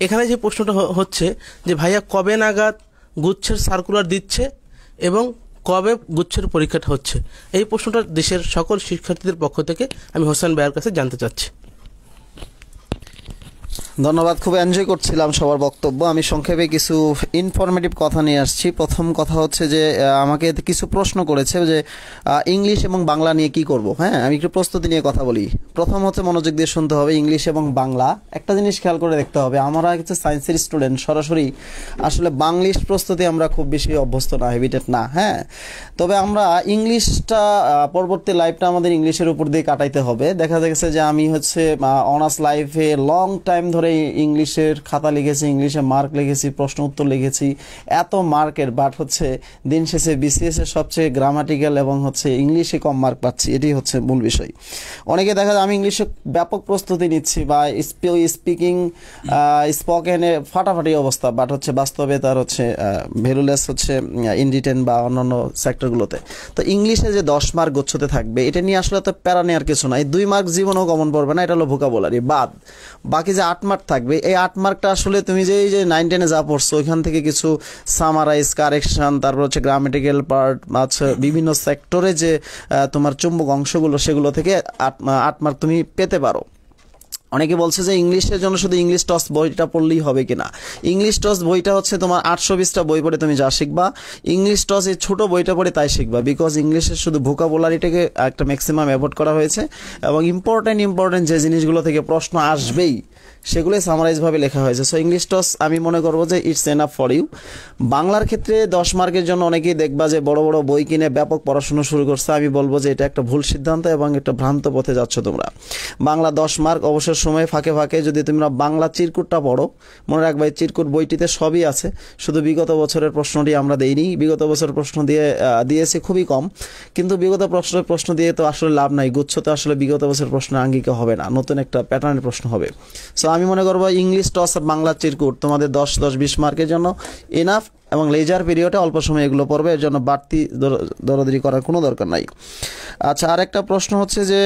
এখানে যে প্রশ্নটা হচ্ছে যে ভাইয়া কবে নাগাদ গুচ্ছের সার্কুলার দিচ্ছে এবং কবে গুচ্ছের পরীক্ষাটা হচ্ছে, এই প্রশ্নটা দেশের সকল শিক্ষার্থীদের পক্ষ থেকে আমি হোসেন ভাইয়ের কাছে জানতে চাচ্ছি। ধন্যবাদ, খুব এনজয় করছিলাম সবার বক্তব্য। আমি সংক্ষেপে কিছু ইনফরমেটিভ কথা নিয়ে আসছি। প্রথম কথা হচ্ছে যে আমাকে কিছু প্রশ্ন করেছে যে ইংলিশ এবং বাংলা নিয়ে কি করব। হ্যাঁ, আমি একটু প্রস্তুতি নিয়ে কথা বলি। প্রথম হচ্ছে মনোযোগ দিয়ে শুনতে হবে, ইংলিশ এবং বাংলা একটা জিনিস খেয়াল করে দেখতে হবে। আমরা কিছু সায়েন্সের স্টুডেন্ট, সরাসরি আসলে বাংলিশ প্রস্তুতি আমরা খুব বেশি অভ্যস্ত না, হেবিটেড না। হ্যাঁ, তবে আমরা ইংলিশটা পরবর্তী লাইফটা আমাদের ইংলিশের উপর দিয়ে কাটাইতে হবে। দেখা গেছে যে আমি হচ্ছে অনার্স লাইফে লং টাইম ধরে ইংলিশের খাতা লিখেছি, ইংলিশে মার্ক লিখেছি, প্রশ্ন উত্তর লিখেছি, এত মার্কের, বাট হচ্ছে দিন শেষে বিসিএস এর সবচেয়ে গ্রামাটিক্যাল এবং হচ্ছে ইংলিশে কম মার্ক পাচ্ছি। এটি হচ্ছে মূল বিষয়। অনেকে দেখা যায় আমি ইংলিশে ব্যাপক প্রস্তুতি নিচ্ছি বা স্পিকিং স্পোকেনে ফাটাফাটি অবস্থা, বাট হচ্ছে বাস্তবে তার হচ্ছে ভ্যালুলেস হচ্ছে ইন রিটেন বা অন্যান্য সেক্টরগুলোতে। তো ইংলিশে যে 10 মার্ক গুচ্ছতে থাকবে, এটা নিয়ে আসলে তো প্যারা নেওয়ার কিছু না। এই 2 মার্ক জীবনেও কমন পড়বে না, এটা হলো ভোকাবুলারি বাদ। বাকি যে 8 মার্ক থাকবে, এই 8 মার্কটা আসলে তুমি যে 9-10-এ যা পড়ছো ওইখান থেকে কিছু সামারাইজ, কারেকশন, তারপর হচ্ছে গ্রামেটিক্যাল পার্ট, আচ্ছা বিভিন্ন সেক্টরে যে তোমার চুম্বক অংশগুলো, সেগুলো থেকে 8 মার্ক তুমি পেতে পারো। অনেকে বলছে যে ইংলিশের জন্য শুধু ইংলিশ টস বইটা পড়লেই হবে কিনা। ইংলিশ টস বইটা হচ্ছে তোমার 820টা বই পড়ে তুমি যা শিখবা, ইংলিশ টস এই ছোটো বইটা পড়ে তাই শিখবা। বিকজ ইংলিশের শুধু ভোকাবুলারিটাকে একটা ম্যাক্সিমাম অ্যাভয়েড করা হয়েছে এবং ইম্পর্টেন্ট যে জিনিসগুলো থেকে প্রশ্ন আসবেই সেগুলোই সামারাইজভাবে লেখা হয়েছে। সো ইংলিশ টস আমি মনে করবো যে ইটস এনাফ ফর ইউ। বাংলার ক্ষেত্রে 10 মার্কের জন্য অনেকেই দেখবা যে বড় বড় বই কিনে ব্যাপক পড়াশোনা শুরু করছে। আমি বলবো যে এটা একটা ভুল সিদ্ধান্ত এবং একটা ভ্রান্ত পথে যাচ্ছ তোমরা। বাংলা 10 মার্ক অবসর সময় ফাঁকে ফাঁকে যদি তোমরা বাংলা চিরকুটটা পড়ো, মনে রাখবা এই চিরকুট বইটিতে সবই আছে, শুধু বিগত বছরের প্রশ্নটি আমরা দেইনি। বিগত বছরের প্রশ্ন দিয়েছি খুবই কম, কিন্তু বিগত প্রশ্ন দিয়ে তো আসলে লাভ নাই। গুচ্ছ তো আসলে বিগত বছরের প্রশ্নের আঙ্গিকা হবে না, নতুন একটা প্যাটার্নের প্রশ্ন হবে। সো আমি মনে করবো ইংলিশ টস আর বাংলা চিরকুট তোমাদের 10-20 মার্কের জন্য এনাফ, এবং লেজার পিরিয়ডে অল্প সময় এগুলো পড়বে, এর জন্য বাড়তি দরাদরি করার কোনো দরকার নাই। আচ্ছা, আরেকটা প্রশ্ন হচ্ছে যে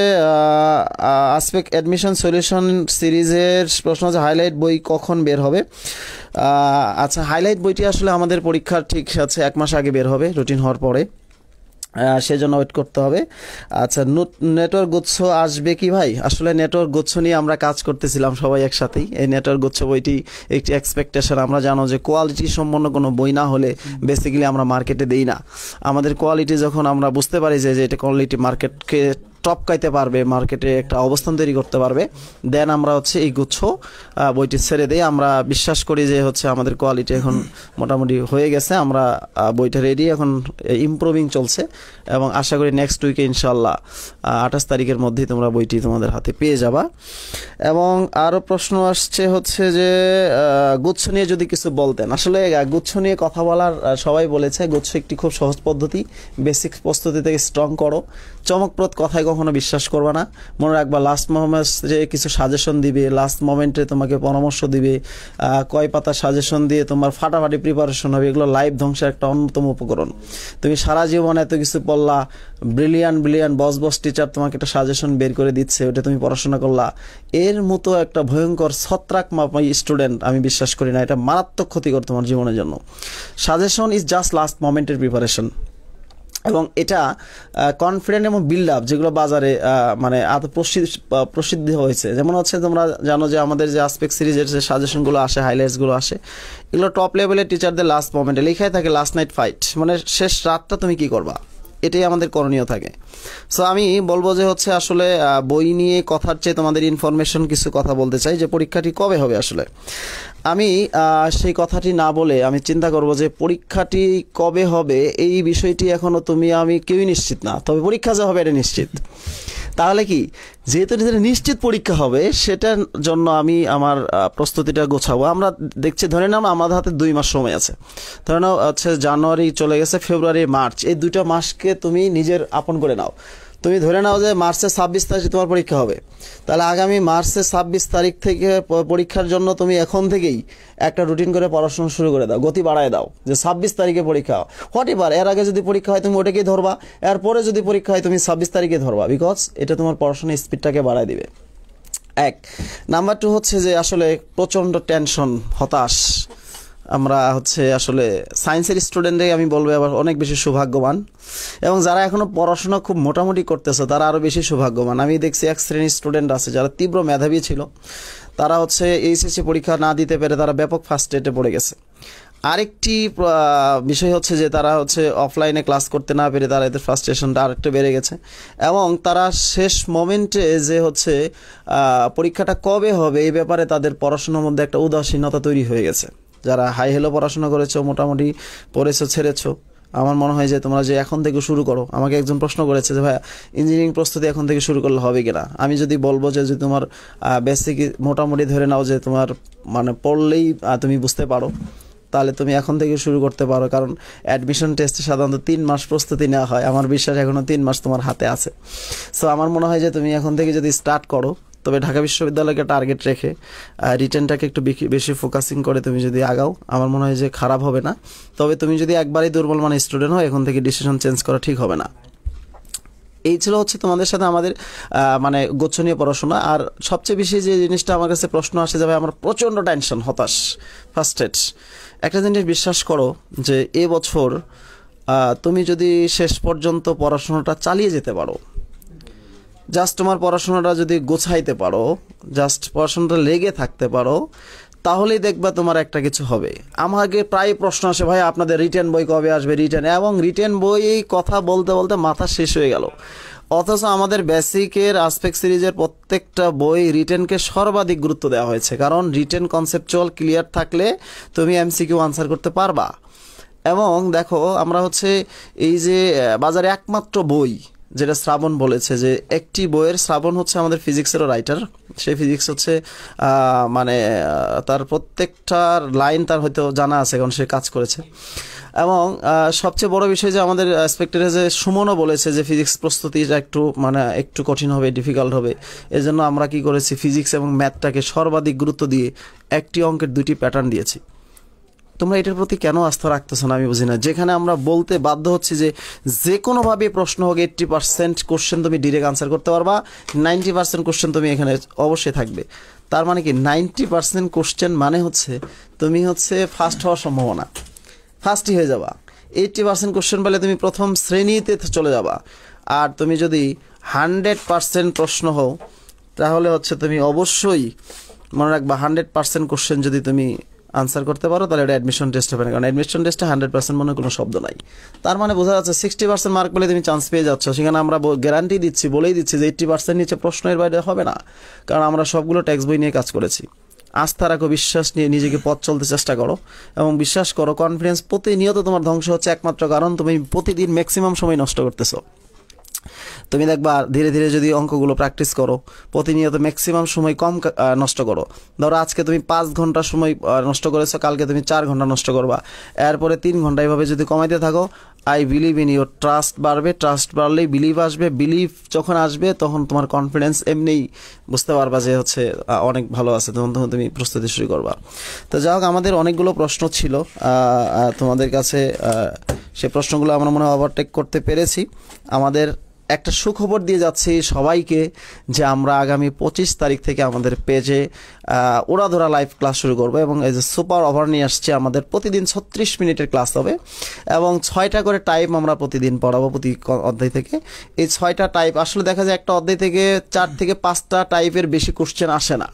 আসপেক্ট অ্যাডমিশন সলিউশন সিরিজের প্রশ্ন হচ্ছে হাইলাইট বই কখন বের হবে। আচ্ছা, হাইলাইট বইটি আসলে আমাদের পরীক্ষার ঠিক আছে 1 মাস আগে বের হবে, রুটিন হওয়ার পরে, সেজন্য ওয়েট করতে হবে। আচ্ছা, নেটওয়ার্ক গুচ্ছ আসবে কি ভাই? আসলে নেটওয়ার্ক গুচ্ছ নিয়ে আমরা কাজ করতেছিলাম সবাই একসাথেই। এই নেটওয়ার্ক গুচ্ছ বইটি একটি এক্সপেকটেশন। আমরা জানো যে কোয়ালিটি সম্পন্ন কোনো বই না হলে বেসিক্যালি আমরা মার্কেটে দিই না। আমাদের কোয়ালিটি যখন আমরা বুঝতে পারি যে এটা কোয়ালিটি মার্কেটকে টপকাইতে পারবে, মার্কেটে একটা অবস্থান তৈরি করতে পারবে, দেন আমরা হচ্ছে এই গুচ্ছ বইটি ছেড়ে দিই। আমরা বিশ্বাস করি যে হচ্ছে আমাদের কোয়ালিটি এখন মোটামুটি হয়ে গেছে, আমরা বইটা রেডি, এখন ইমপ্রুভিং চলছে এবং আশা করি নেক্সট উইকে ইনশাল্লাহ 28 তারিখের মধ্যেই তোমরা বইটি তোমাদের হাতে পেয়ে যাবা। এবং আরও প্রশ্ন আসছে হচ্ছে যে গুচ্ছ নিয়ে যদি কিছু বলতেন। আসলে গুচ্ছ নিয়ে কথা বলার সবাই বলেছে গুচ্ছ একটি খুব সহজ পদ্ধতি, বেসিক প্রস্তুতি থেকে স্ট্রং করো, চমকপ্রদ কথায় কখনো বিশ্বাস করবে না। মনে রাখবা লাস্ট মোমেন্টে কিছু সাজেশন দিবে, লাস্ট মোমেন্টে তোমাকে পরামর্শ দিবে, কয় পাতা সাজেশন দিয়ে তোমার ফাটাফাটি প্রিপারেশন হবে, এগুলো লাইফ ধ্বংসের একটা অন্যতম উপকরণ। তুমি সারা জীবন এত কিছু পড়লা, ব্রিলিয়ান্ট বস টিচার তোমাকে একটা সাজেশন বের করে দিচ্ছে, ওটা তুমি পড়াশোনা করলা, এর মতো একটা ভয়ঙ্কর ছত্রাক মাপাই স্টুডেন্ট আমি বিশ্বাস করি না। এটা মারাত্মক ক্ষতিকর তোমার জীবনের জন্য। সাজেশন ইজ জাস্ট লাস্ট মোমেন্টের প্রিপারেশন, এবং এটা কনফিডেন্ট এবং বিল্ড আপ যেগুলো বাজারে মানে এত প্রসিদ্ধি হয়েছে। যেমন হচ্ছে তোমরা জানো যে আমাদের যে আসপেক্ট সিরিজের যে সাজেশনগুলো আসে, হাইলাইটসগুলো আসে, এগুলো টপ লেভেলের টিচারদের লাস্ট মোমেন্টে লেখাই থাকে লাস্ট নাইট ফাইট, মানে শেষ রাতটা তুমি কি করবা, এটাই আমাদের করণীয় থাকে। সো আমি বলবো যে হচ্ছে আসলে বই নিয়ে কথার চেয়ে তোমাদের ইনফরমেশন কিছু কথা বলতে চাই যে পরীক্ষাটি কবে হবে। আসলে আমি সেই কথাটি না বলে আমি চিন্তা করব যে পরীক্ষাটি কবে হবে এই বিষয়টি এখনও তুমি আমি কেউই নিশ্চিত না, তবে পরীক্ষা যে হবে এটা নিশ্চিত। তাহলে কি, যেহেতু নিশ্চিত পরীক্ষা হবে সেটার জন্য আমি আমার প্রস্তুতিটা গোছাবো। আমরা দেখছি, ধরে নাও আমাদের হাতে 2 মাস সময় আছে, ধরে নাও হচ্ছে জানুয়ারি চলে গেছে, ফেব্রুয়ারি, মার্চ, এই 2টা মাসকে তুমি নিজের আপন করে নাও। তুমি ধরে নাও যে মার্চের 26 তারিখে তোমার পরীক্ষা হবে, তাহলে আগামী মার্চের 26 তারিখ থেকে পরীক্ষার জন্য তুমি এখন থেকেই একটা রুটিন করে পড়াশোনা শুরু করে দাও, গতি বাড়ায় দাও যে 26 তারিখে পরীক্ষা। হোয়াট এভার, এর আগে যদি পরীক্ষা হয় তুমি ওটাকেই ধরবা, এরপরে যদি পরীক্ষা হয় তুমি 26 তারিখে ধরবা, বিকজ এটা তোমার পড়াশোনার স্পিডটাকে বাড়ায় দিবে। 1 নাম্বার 2 হচ্ছে যে আসলে প্রচণ্ড টেনশন, হতাশ। আমরা হচ্ছে আসলে সায়েন্সের স্টুডেন্টে আমি বলবো আবার অনেক বেশি সৌভাগ্যবান, এবং যারা এখনও পড়াশোনা খুব মোটামুটি করতেছে তারা আরও বেশি সৌভাগ্যবান। আমি দেখছি এক শ্রেণীর স্টুডেন্ট আছে যারা তীব্র মেধাবী ছিল, তারা হচ্ছে এইচএসসি পরীক্ষা না দিতে পেরে তারা ব্যাপক ফার্স্ট্রেটে পড়ে গেছে। আরেকটি বিষয় হচ্ছে যে তারা হচ্ছে অফলাইনে ক্লাস করতে না পেরে তারা এদের ফ্রাস্ট্রেশনটা আরেকটু বেড়ে গেছে, এবং তারা শেষ মোমেন্টে যে হচ্ছে পরীক্ষাটা কবে হবে এই ব্যাপারে তাদের পড়াশোনার মধ্যে একটা উদাসীনতা তৈরি হয়ে গেছে। যারা হাই হেলো পড়াশোনা করেছো, মোটামুটি পড়েছো, ছেড়েছো, আমার মনে হয় যে তোমরা যে এখন থেকে শুরু করো। আমাকে একজন প্রশ্ন করেছে যে ভাইয়া ইঞ্জিনিয়ারিং প্রস্তুতি এখন থেকে শুরু করলে হবে কিনা। আমি যদি বলবো যে যদি তোমার বেসিক মোটামুটি ধরে নাও যে তোমার মানে পড়লেই তুমি বুঝতে পারো, তাহলে তুমি এখন থেকে শুরু করতে পারো, কারণ অ্যাডমিশন টেস্টে সাধারণত 3 মাস প্রস্তুতি নেওয়া হয়। আমার বিশ্বাস এখনও 3 মাস তোমার হাতে আছে। সো আমার মনে হয় যে তুমি এখন থেকে যদি স্টার্ট করো, তবে ঢাকা বিশ্ববিদ্যালয়কে টার্গেট রেখে রিটেনটাকে একটু বেশি ফোকাসিং করে তুমি যদি আগাও, আমার মনে হয় যে খারাপ হবে না। তবে তুমি যদি একবারই দুর্বল মানে স্টুডেন্ট হও, এখন থেকে ডিসিশন চেঞ্জ করা ঠিক হবে না। এই ছিল হচ্ছে তোমাদের সাথে আমাদের মানে গোছনীয় পড়াশোনা। আর সবচেয়ে বেশি যে জিনিসটা আমার কাছে প্রশ্ন আসে যাবে, আমার প্রচণ্ড টেনশন, হতাশ, ফার্স্ট্রেট। একটা জিনিস বিশ্বাস করো যে এবছর তুমি যদি শেষ পর্যন্ত পড়াশোনাটা চালিয়ে যেতে পারো, জাস্ট তোমার পড়াশোনাটা যদি গোছাইতে পারো, জাস্ট পড়াশোনাটা লেগে থাকতে পারো, তাহলেই দেখবা তোমার একটা কিছু হবে। আমাকে প্রায় প্রশ্ন আসে, ভাই আপনাদের রিটেন বই কবে আসবে, রিটেন, এবং রিটেন বই কথা বলতে বলতে মাথা শেষ হয়ে গেল। অথচ আমাদের বেসিকের আসপেক্ট সিরিজের প্রত্যেকটা বই রিটেনকে সর্বাধিক গুরুত্ব দেওয়া হয়েছে, কারণ রিটেন কনসেপচুয়াল ক্লিয়ার থাকলে তুমি এমসিকিউ আনসার করতে পারবা। এবং দেখো আমরা হচ্ছে এই যে বাজারে একমাত্র বই যেটা শ্রাবণ বলেছে যে একটি বইয়ের, শ্রাবণ হচ্ছে আমাদের ফিজিক্সেরও রাইটার, সেই ফিজিক্স হচ্ছে মানে তার প্রত্যেকটা লাইন তার হয়তো জানা আছে কারণ সে কাজ করেছে। এবং সবচেয়ে বড় বিষয় যে আমাদের স্পেক্টারে যে সুমনও বলেছে যে ফিজিক্স প্রস্তুতিটা একটু কঠিন হবে, ডিফিকাল্ট হবে। এজন্য আমরা কি করেছি, ফিজিক্স এবং ম্যাথটাকে সর্বাধিক গুরুত্ব দিয়ে একটি অঙ্কের 2টি প্যাটার্ন দিয়েছি। তোমরা এটার প্রতি কেন আস্থা রাখতেছো না আমি বুঝি না। যেখানে আমরা বলতে বাধ্য হচ্ছি যে কোনোভাবে প্রশ্ন হোক 80% কোশ্চেন তুমি ডিরেক্ট আনসার করতে পারবা, 90% কোশ্চেন তুমি এখানে অবশ্যই থাকবে। তার মানে কি 90% কোশ্চেন মানে হচ্ছে তুমি হচ্ছে ফার্স্ট হওয়ার সম্ভাবনা, ফার্স্টই হয়ে যাবা। 80% কোশ্চেন পেলে তুমি প্রথম শ্রেণীতে চলে যাবা। আর তুমি যদি 100% প্রশ্ন হও তাহলে হচ্ছে তুমি অবশ্যই মনে রাখবা 100% কোশ্চেন যদি তুমি আনসার করতে পারো তাহলে এটা অ্যাডমিশন টেস্ট হবে না, কারণ অ্যাডমিশন টেস্টে 100% মনে কোনো শব্দ নাই। তার মানে বোঝা যাচ্ছে 60% মার্ক পেলে তুমি চান্স পেয়ে যাচ্ছ। সেখানে আমরা গ্যারান্টি দিচ্ছি, বলেই দিচ্ছি যে 80% নিচে প্রশ্নের বাইরে হবে না, কারণ আমরা সবগুলো টেক্সট বই নিয়ে কাজ করেছি। আস্থা রাখো, বিশ্বাস নিয়ে নিজেকে পথ চলতে চেষ্টা করো, এবং বিশ্বাস করো কনফিডেন্স প্রতিনিয়ত তোমার ধ্বংস হচ্ছে একমাত্র কারণ তুমি প্রতিদিন ম্যাক্সিমাম সময় নষ্ট করতেছো। তুমি দেখবা ধীরে ধীরে যদি অঙ্কগুলো প্র্যাকটিস করো, প্রতিনিয়ত ম্যাক্সিমাম সময় কম নষ্ট করো। ধরো আজকে তুমি 5 ঘন্টা সময় নষ্ট করেছো, কালকে তুমি 4 ঘন্টা নষ্ট করবা, এরপরে 3 ঘন্টা, এভাবে যদি কমাইতে থাকো I believe in your trust বাড়বে, ট্রাস্ট বাড়লেই বিলিভ আসবে, বিলিভ যখন আসবে তখন তোমার কনফিডেন্স এমনিই বুঝতে পারবা যে হচ্ছে অনেক ভালো আছে, তখন তখন তুমি প্রস্তুতি শুরু করবা। তো যাই হোক, আমাদের অনেকগুলো প্রশ্ন ছিল তোমাদের কাছে, সে প্রশ্নগুলো আমরা মনে হয় ওভারটেক করতে পেরেছি। আমাদের একটা সুখবর দিয়ে যাচ্ছি সবাইকে যে আমরা আগামী 25 তারিখ থেকে আমাদের পেজে ওড়াধরা লাইভ ক্লাস শুরু করবো, এবং এই যে সুপার ওভার নিয়ে আসছে, আমাদের প্রতিদিন 36 মিনিটের ক্লাস হবে এবং 6টা করে টাইপ আমরা প্রতিদিন পড়াবো প্রতি অধ্যায় থেকে। এই 6টা টাইপ আসলে দেখা যায় একটা অধ্যায় থেকে 4 থেকে 5টা টাইপের বেশি কোশ্চেন আসে না।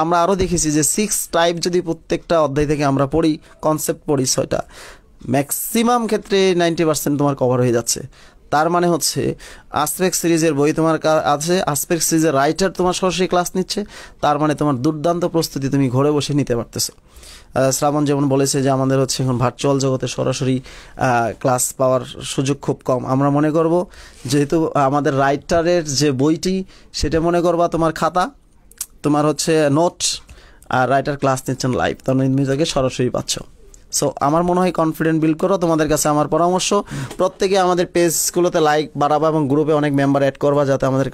আমরা আরও দেখেছি যে 6 টাইপ যদি প্রত্যেকটা অধ্যায় থেকে আমরা পড়ি, কনসেপ্ট পড়ি 6টা, ম্যাক্সিমাম ক্ষেত্রে 90% তোমার কভার হয়ে যাচ্ছে। তার মানে হচ্ছে আসপেক্ট সিরিজের বই তোমার আছে, আসপেক্ট সিরিজের রাইটার তোমার সরাসরি ক্লাস নিচ্ছে, তার মানে তোমার দুর্দান্ত প্রস্তুতি তুমি ঘরে বসে নিতে পারতেছো। শ্রাবণ যেমন বলেছে যে আমাদের হচ্ছে এখন ভার্চুয়াল জগতে সরাসরি ক্লাস পাওয়ার সুযোগ খুব কম। আমরা মনে করব যেহেতু আমাদের রাইটারের যে বইটি সেটা মনে করবা তোমার খাতা, তোমার হচ্ছে নোট, আর রাইটার ক্লাস নিচ্ছেন লাইভ, তখন তুমি তাকে সরাসরি পাচ্ছ। সো আমার মনে হয় কনফিডেন্ট বিল্ড করো। তোমাদের কাছে আমার পরামর্শ, প্রত্যেকে আমাদের পেজগুলোতে লাইক বাড়াবা এবং গ্রুপে অনেক মেম্বার অ্যাড করবা, যাতে আমাদের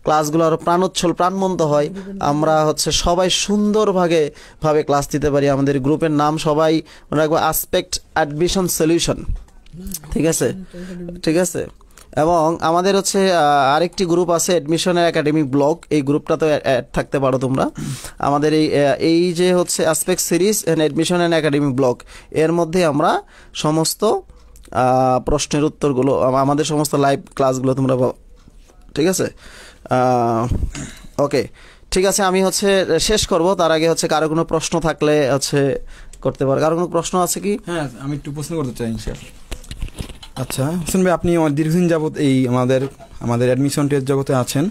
ক্লাসগুলো আরও প্রাণোচ্ছল প্রাণবন্ত হয়, আমরা হচ্ছে সবাই সুন্দরভাবে ক্লাস দিতে পারি। আমাদের গ্রুপের নাম সবাই মনে রাখবো, আসপেক্ট অ্যাডমিশন সলিউশন, ঠিক আছে, ঠিক আছে। এবং আমাদের হচ্ছে আরেকটি গ্রুপ আছে অ্যাডমিশনের একাডেমিক ব্লগ, এই গ্রুপটা তো অ্যাড থাকতে পারো তোমরা। আমাদের এই যে হচ্ছে aspect series and admission and academic blog, এর মধ্যে আমরা সমস্ত প্রশ্নের উত্তরগুলো, আমাদের সমস্ত লাইভ ক্লাসগুলো তোমরা পাবো, ঠিক আছে। ওকে, ঠিক আছে, আমি হচ্ছে শেষ করব। তার আগে হচ্ছে কারো কোনো প্রশ্ন থাকলে হচ্ছে করতে পারো। কারো কোনো প্রশ্ন আছে কি? হ্যাঁ, আমি একটু প্রশ্ন করতে চাই। আচ্ছা হোসেন ভাই, আপনি দীর্ঘদিন যাবত এই আমাদের অ্যাডমিশন টেস্ট জগতে আছেন,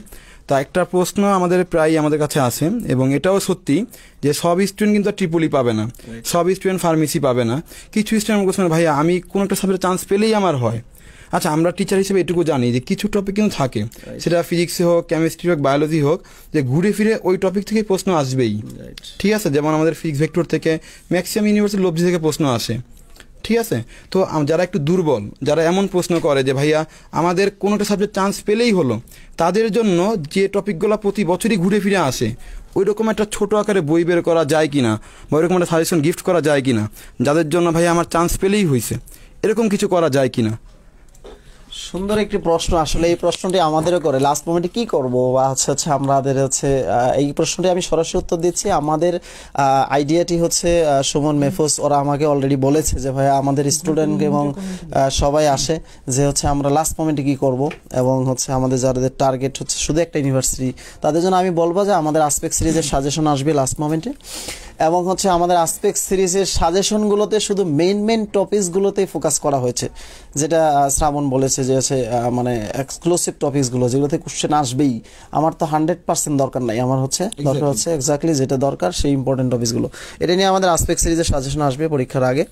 তা একটা প্রশ্ন আমাদের কাছে আছে, এবং এটাও সত্যি যে সব স্টুডেন্ট কিন্তু ট্রিপলি পাবে না, সব স্টুডেন্ট ফার্মেসি পাবে না। কিছু স্টুডেন্ট বলছেন ভাইয়া আমি কোনো একটা সাবজেক্টে চান্স পেলেই আমার হয়। আচ্ছা, আমরা টিচার হিসেবে এটুকু জানি যে কিছু টপিক কিন্তু থাকে, সেটা ফিজিক্সে হোক, কেমিস্ট্রি হোক, বায়োলজি হোক, যে ঘুরে ফিরে ওই টপিক থেকে প্রশ্ন আসবেই, ঠিক আছে। যেমন আমাদের ফিজিক্স ভেক্টর থেকে ম্যাক্সিমাম ইউনিভার্সিটি লব্ধি থেকে প্রশ্ন আসে, ঠিক আছে। তো যারা একটু দুর্বল, যারা এমন প্রশ্ন করে যে ভাইয়া আমাদের কোনোটা সাবজেক্ট চান্স পেলেই হলো, তাদের জন্য যে টপিকগুলো প্রতি বছরই ঘুরে ফিরে আসে, ওই রকম একটা ছোটো আকারে বই বের করা যায় কিনা, বা ওইরকম একটা সাজেশন গিফট করা যায় কিনা, যাদের জন্য ভাইয়া আমার চান্স পেলেই হয়েছে, এরকম কিছু করা যায় কিনা? সুন্দর একটি প্রশ্ন। আসলে এই প্রশ্নটি আমাদেরও করে লাস্ট মোমেন্টে কি করব, বা হচ্ছে আমাদের হচ্ছে এই প্রশ্নটি আমি সরাসরি উত্তর দিচ্ছি। আমাদের আইডিয়াটি হচ্ছে সুমন মেহফুজ ওরা আমাকে অলরেডি বলেছে যে ভাই আমাদের স্টুডেন্ট এবং সবাই আসে যে হচ্ছে আমরা লাস্ট মোমেন্টে কি করব, এবং হচ্ছে আমাদের যাদের টার্গেট হচ্ছে শুধু একটা ইউনিভার্সিটি, তাদের জন্য আমি বলবো যে আমাদের আসপেক্ট সিরিজের সাজেশন আসবে লাস্ট মোমেন্টে, এবং হচ্ছে আমাদের আসপেক্ট সিরিজের সাজেশনগুলোতে শুধু মেইন টপিকসগুলোতেই ফোকাস করা হয়েছে, যেটা শ্রাবণ বলেছে যে হচ্ছে মানে এক্সক্লুসিভ টপিকসগুলো যেগুলোতে কোশ্চেন আসবেই। আমার তো 100% দরকার নাই, আমার হচ্ছে দরকার হচ্ছে এক্স্যাক্টলি যেটা দরকার সেই ইম্পর্টেন্ট টপিকসগুলো। এটা নিয়ে আমাদের আসপেক্ট সিরিজের সাজেশন আসবে পরীক্ষার আগে,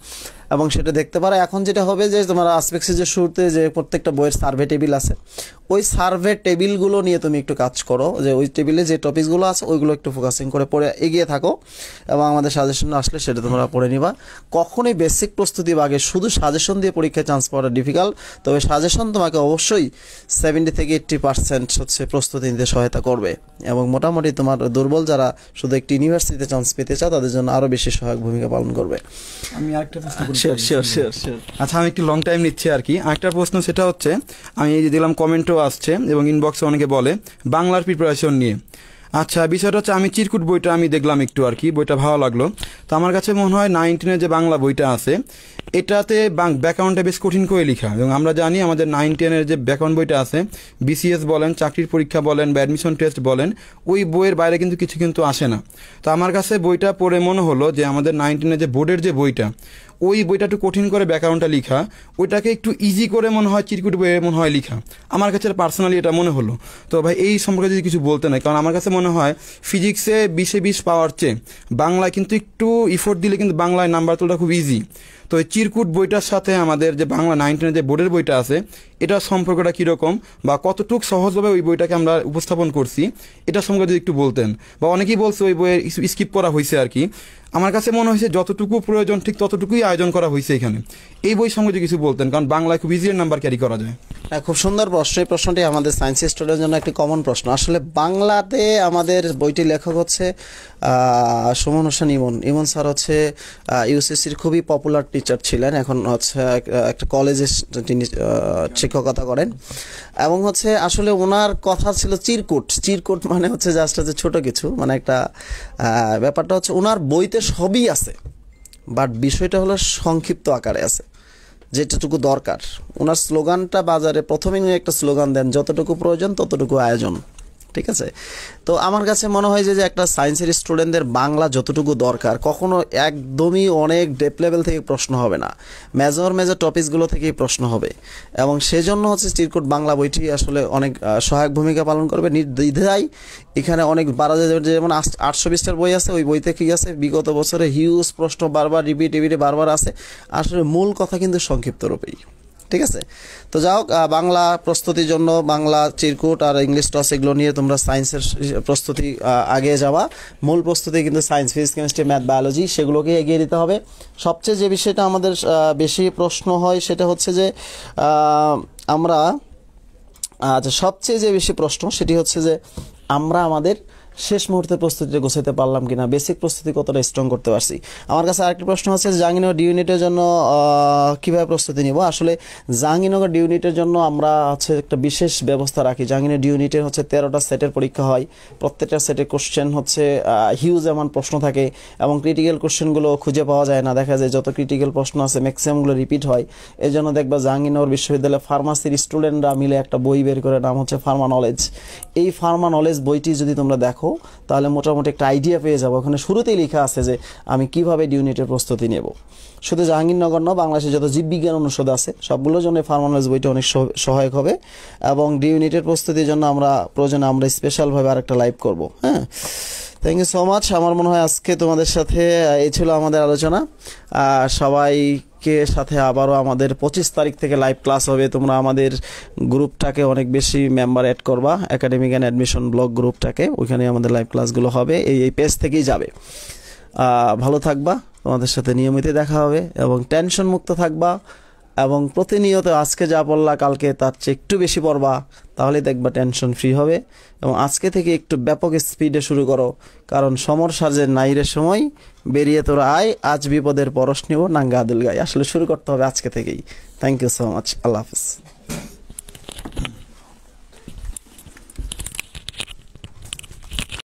এবং সেটা দেখতে পারো। এখন যেটা হবে যে তোমার আসপেক্ট সিরিজের শুরুতে যে প্রত্যেকটা বইয়ের সার্ভে টেবিল আছে, ওই সার্ভে টেবিলগুলো নিয়ে তুমি একটু কাজ করো, যে ওই টেবিলে যে টপিকসগুলো আছে ওইগুলো একটু ফোকাসিং করে পড়ে এগিয়ে থাকো, এবং আমাদের সাজেশন আসলে সেটা তোমরা পড়ে নিবা। কখনোই বেসিক প্রস্তুতি আগে শুধু সাজেশন দিয়ে পরীক্ষায় চান্স পাওয়াটা ডিফিকাল্ট, তবে সাজেশন তোমাকে অবশ্যই 70 থেকে 80% হচ্ছে প্রস্তুতি নিতে সহায়তা করবে, এবং মোটামুটি তোমার দুর্বল যারা শুধু একটি ইউনিভার্সিটিতে চান্স পেতে চাও তাদের জন্য আরও বেশি সহায়ক ভূমিকা পালন করবে। আমি আরেকটা প্রশ্ন করতে শিওর। আচ্ছা, আমি একটু লং টাইম নিচ্ছি আর কি। আরেকটা প্রশ্ন, সেটা হচ্ছে আমি এই যে দিলাম কমেন্টও আসছে এবং ইনবক্সে অনেকে বলে বাংলার প্রিপারেশন নিয়ে। আচ্ছা, বিষয়টা হচ্ছে আমি চিরকুট বইটা আমি দেখলাম একটু আর কি, বইটা ভালো লাগলো। তো আমার কাছে মনে হয় 19 যে বাংলা বইটা আছে এটাতে ব্যাকগ্রাউন্ডটা বেশ কঠিন করে লেখা, এবং আমরা জানি আমাদের 9-10 যে ব্যাকগ্রাউন্ড বইটা আছে, বিসিএস বলেন, চাকরির পরীক্ষা বলেন, বা অ্যাডমিশন টেস্ট বলেন, ওই বইয়ের বাইরে কিছু কিন্তু আসে না। তো আমার কাছে বইটা পড়ে মনে হলো যে আমাদের 19 যে বোর্ডের যে বইটা, ওই বইটা একটু কঠিন করে ব্যাকগ্রাউন্ডটা লেখা, ওইটাকে একটু ইজি করে মনে হয় চিরকুট বইয়ে মনে হয় লেখা, আমার কাছে পার্সোনালি এটা মনে হলো। তো ভাই এই সম্পর্কে যদি কিছু বলতে নাই, কারণ আমার কাছে মনে হয় ফিজিক্সে 20-20 পাওয়ার চেয়ে বাংলায় কিন্তু একটু ইফোর্ট দিলে কিন্তু বাংলায় নাম্বার তোলাটা খুব ইজি। তো এই চিরকুট বইটার সাথে আমাদের যে বাংলা 9-10 যে বোর্ডের বইটা আছে, এটার সম্পর্কটা কীরকম, বা কতটুকু সহজভাবে ওই বইটাকে আমরা উপস্থাপন করছি, এটা সম্পর্কে যদি একটু বলতেন। বা অনেকেই বলছে ওই বইয়ের স্কিপ করা হয়েছে আর কি। আমার কাছে মনে হয়েছে যতটুকু প্রয়োজন ঠিক ততটুকুই আয়োজন করা হয়েছে এখানে। এই বই সম্বন্ধে কিছু বলতেন, কারণ বাংলায় খুব ইজিলি নাম্বার ক্যারি করা যায়। খুব সুন্দর প্রশ্ন। এই প্রশ্নটি আমাদের সায়েন্স স্টুডেন্টের জন্য একটি কমন প্রশ্ন। আসলে বাংলাতে আমাদের বইটির লেখক হচ্ছে সুমন হোসেন ইমন। ইমন স্যার হচ্ছে ইউসিসির খুবই পপুলার টিচার ছিলেন, এখন হচ্ছে একটা কলেজে তিনি শিক্ষকতা করেন। এবং হচ্ছে আসলে ওনার কথা ছিল চিরকুট। চিরকুট মানে হচ্ছে জাস্ট হচ্ছে ছোট কিছু, মানে একটা ব্যাপারটা হচ্ছে ওনার বইতে সবই আছে, বাট বিষয়টা হলো সংক্ষিপ্ত আকারে আছে, যেটুকু দরকার। ওনার স্লোগানটা বাজারে প্রথমেই উনি একটা স্লোগান দেন, যতটুকু প্রয়োজন ততটুকু আয়োজন। ঠিক আছে, তো আমার কাছে মনে হয় যে একটা সায়েন্সের স্টুডেন্টদের বাংলা যতটুকু দরকার, কখনো একদমই অনেক ডেপ লেভেল থেকে প্রশ্ন হবে না, মেজর টপিকসগুলো থেকেই প্রশ্ন হবে। এবং সেজন্য হচ্ছে চিরকুট বাংলা বইটি আসলে অনেক সহায়ক ভূমিকা পালন করবে। নির্দ্বিধায় এখানে অনেক যেমন 800 পৃষ্ঠার বই আছে, ওই বইতে কি আছে বিগত বছরে হিউজ প্রশ্ন বারবার রিপিট বারবার আছে। আসলে মূল কথা কিন্তু সংক্ষিপ্ত রূপেই। ঠিক আছে, তো যাই হোক, বাংলা প্রস্তুতির জন্য বাংলা চিরকুট আর ইংলিশ টস এগুলো নিয়ে তোমরা সায়েন্সের প্রস্তুতি আগে যাওয়া। মূল প্রস্তুতি কিন্তু science, physics, chemistry, math, biology, সেগুলোকে এগিয়ে দিতে হবে। সবচেয়ে যে বিষয়টা আমাদের বেশি প্রশ্ন হয় সেটা হচ্ছে যে আমরা সবচেয়ে যে বেশি প্রশ্ন সেটি হচ্ছে যে আমরা আমাদের শেষ মুহূর্তে প্রস্তুতিটা গোছাতে পারলাম কিনা, বেসিক প্রস্তুতি কতটা স্ট্রং করতে পারছি। আমার কাছে আরেকটি প্রশ্ন হচ্ছে জাহাঙ্গীরনগর ডি ইউনিটের জন্য কীভাবে প্রস্তুতি নিব। আসলে জাহাঙ্গীরনগর ডি ইউনিটের জন্য আমরা হচ্ছে একটা বিশেষ ব্যবস্থা রাখি। জাহাঙ্গীরনগর ডি ইউনিটের হচ্ছে 13টা সেটের পরীক্ষা হয়, প্রত্যেকটা সেটের কোশ্চেন হচ্ছে হিউজ অ্যামাউন্ট প্রশ্ন থাকে এবং ক্রিটিক্যাল কোশ্চেনগুলো খুঁজে পাওয়া যায় না। দেখা যায় যত ক্রিটিক্যাল প্রশ্ন আছে ম্যাক্সিমামগুলো রিপিট হয়। এই জন্য দেখবা জাহাঙ্গীরনগর বিশ্ববিদ্যালয়ে ফার্মাসির স্টুডেন্টরা মিলে একটা বই বের করে, নাম হচ্ছে ফার্মা নলেজ। এই ফার্মা নলেজ বইটি যদি তোমরা দেখো তাহলে মোটামুটি একটা আইডিয়া পেয়ে যাবো। ওখানে শুরুতেই লেখা আছে যে আমি কিভাবে ডি ইউনিটের প্রস্তুতি নেব। শুধু জাহাঙ্গীরনগর নয়, বাংলাদেশে যত জীববিজ্ঞান অনুষদ আছে সবগুলোর জন্য ফার্মা নলেজ বইটা অনেক সহায়ক হবে। এবং ডি ইউনিটের প্রস্তুতির জন্য প্রয়োজনে আমরা স্পেশালভাবে আরেকটা লাইভ করব। হ্যাঁ, থ্যাংক ইউ সো মাচ। আমার মনে হয় আজকে তোমাদের সাথে এই ছিল আমাদের আলোচনা। সবাইকে সাথে আবারও আমাদের 25 তারিখ থেকে লাইভ ক্লাস হবে। তোমরা আমাদের গ্রুপটাকে অনেক বেশি মেম্বার অ্যাড করবা, একাডেমিক অ্যান্ড অ্যাডমিশন ব্লগ গ্রুপটাকে। ওইখানে আমাদের লাইভ ক্লাসগুলো হবে, এই পেজ থেকেই যাবে। ভালো থাকবা, তোমাদের সাথে নিয়মিত দেখা হবে এবং টেনশন মুক্ত থাকবা এবং প্রতিনিয়ত আজকে যা পড়লা কালকে তার চেয়ে একটু বেশি পড়বা, তাহলে দেখবা টেনশন ফ্রি হবে। এবং আজকে থেকে একটু ব্যাপক স্পিডে শুরু করো, কারণ সমর সাজের নাইরের সময় বেরিয়ে তোরা আয়, আজ বিপদের পরশ নিব নাঙ্গা আদুল গাই। আসলে শুরু করতে হবে আজকে থেকেই। থ্যাংক ইউ সো মাচ, আল্লাহ হাফিজ।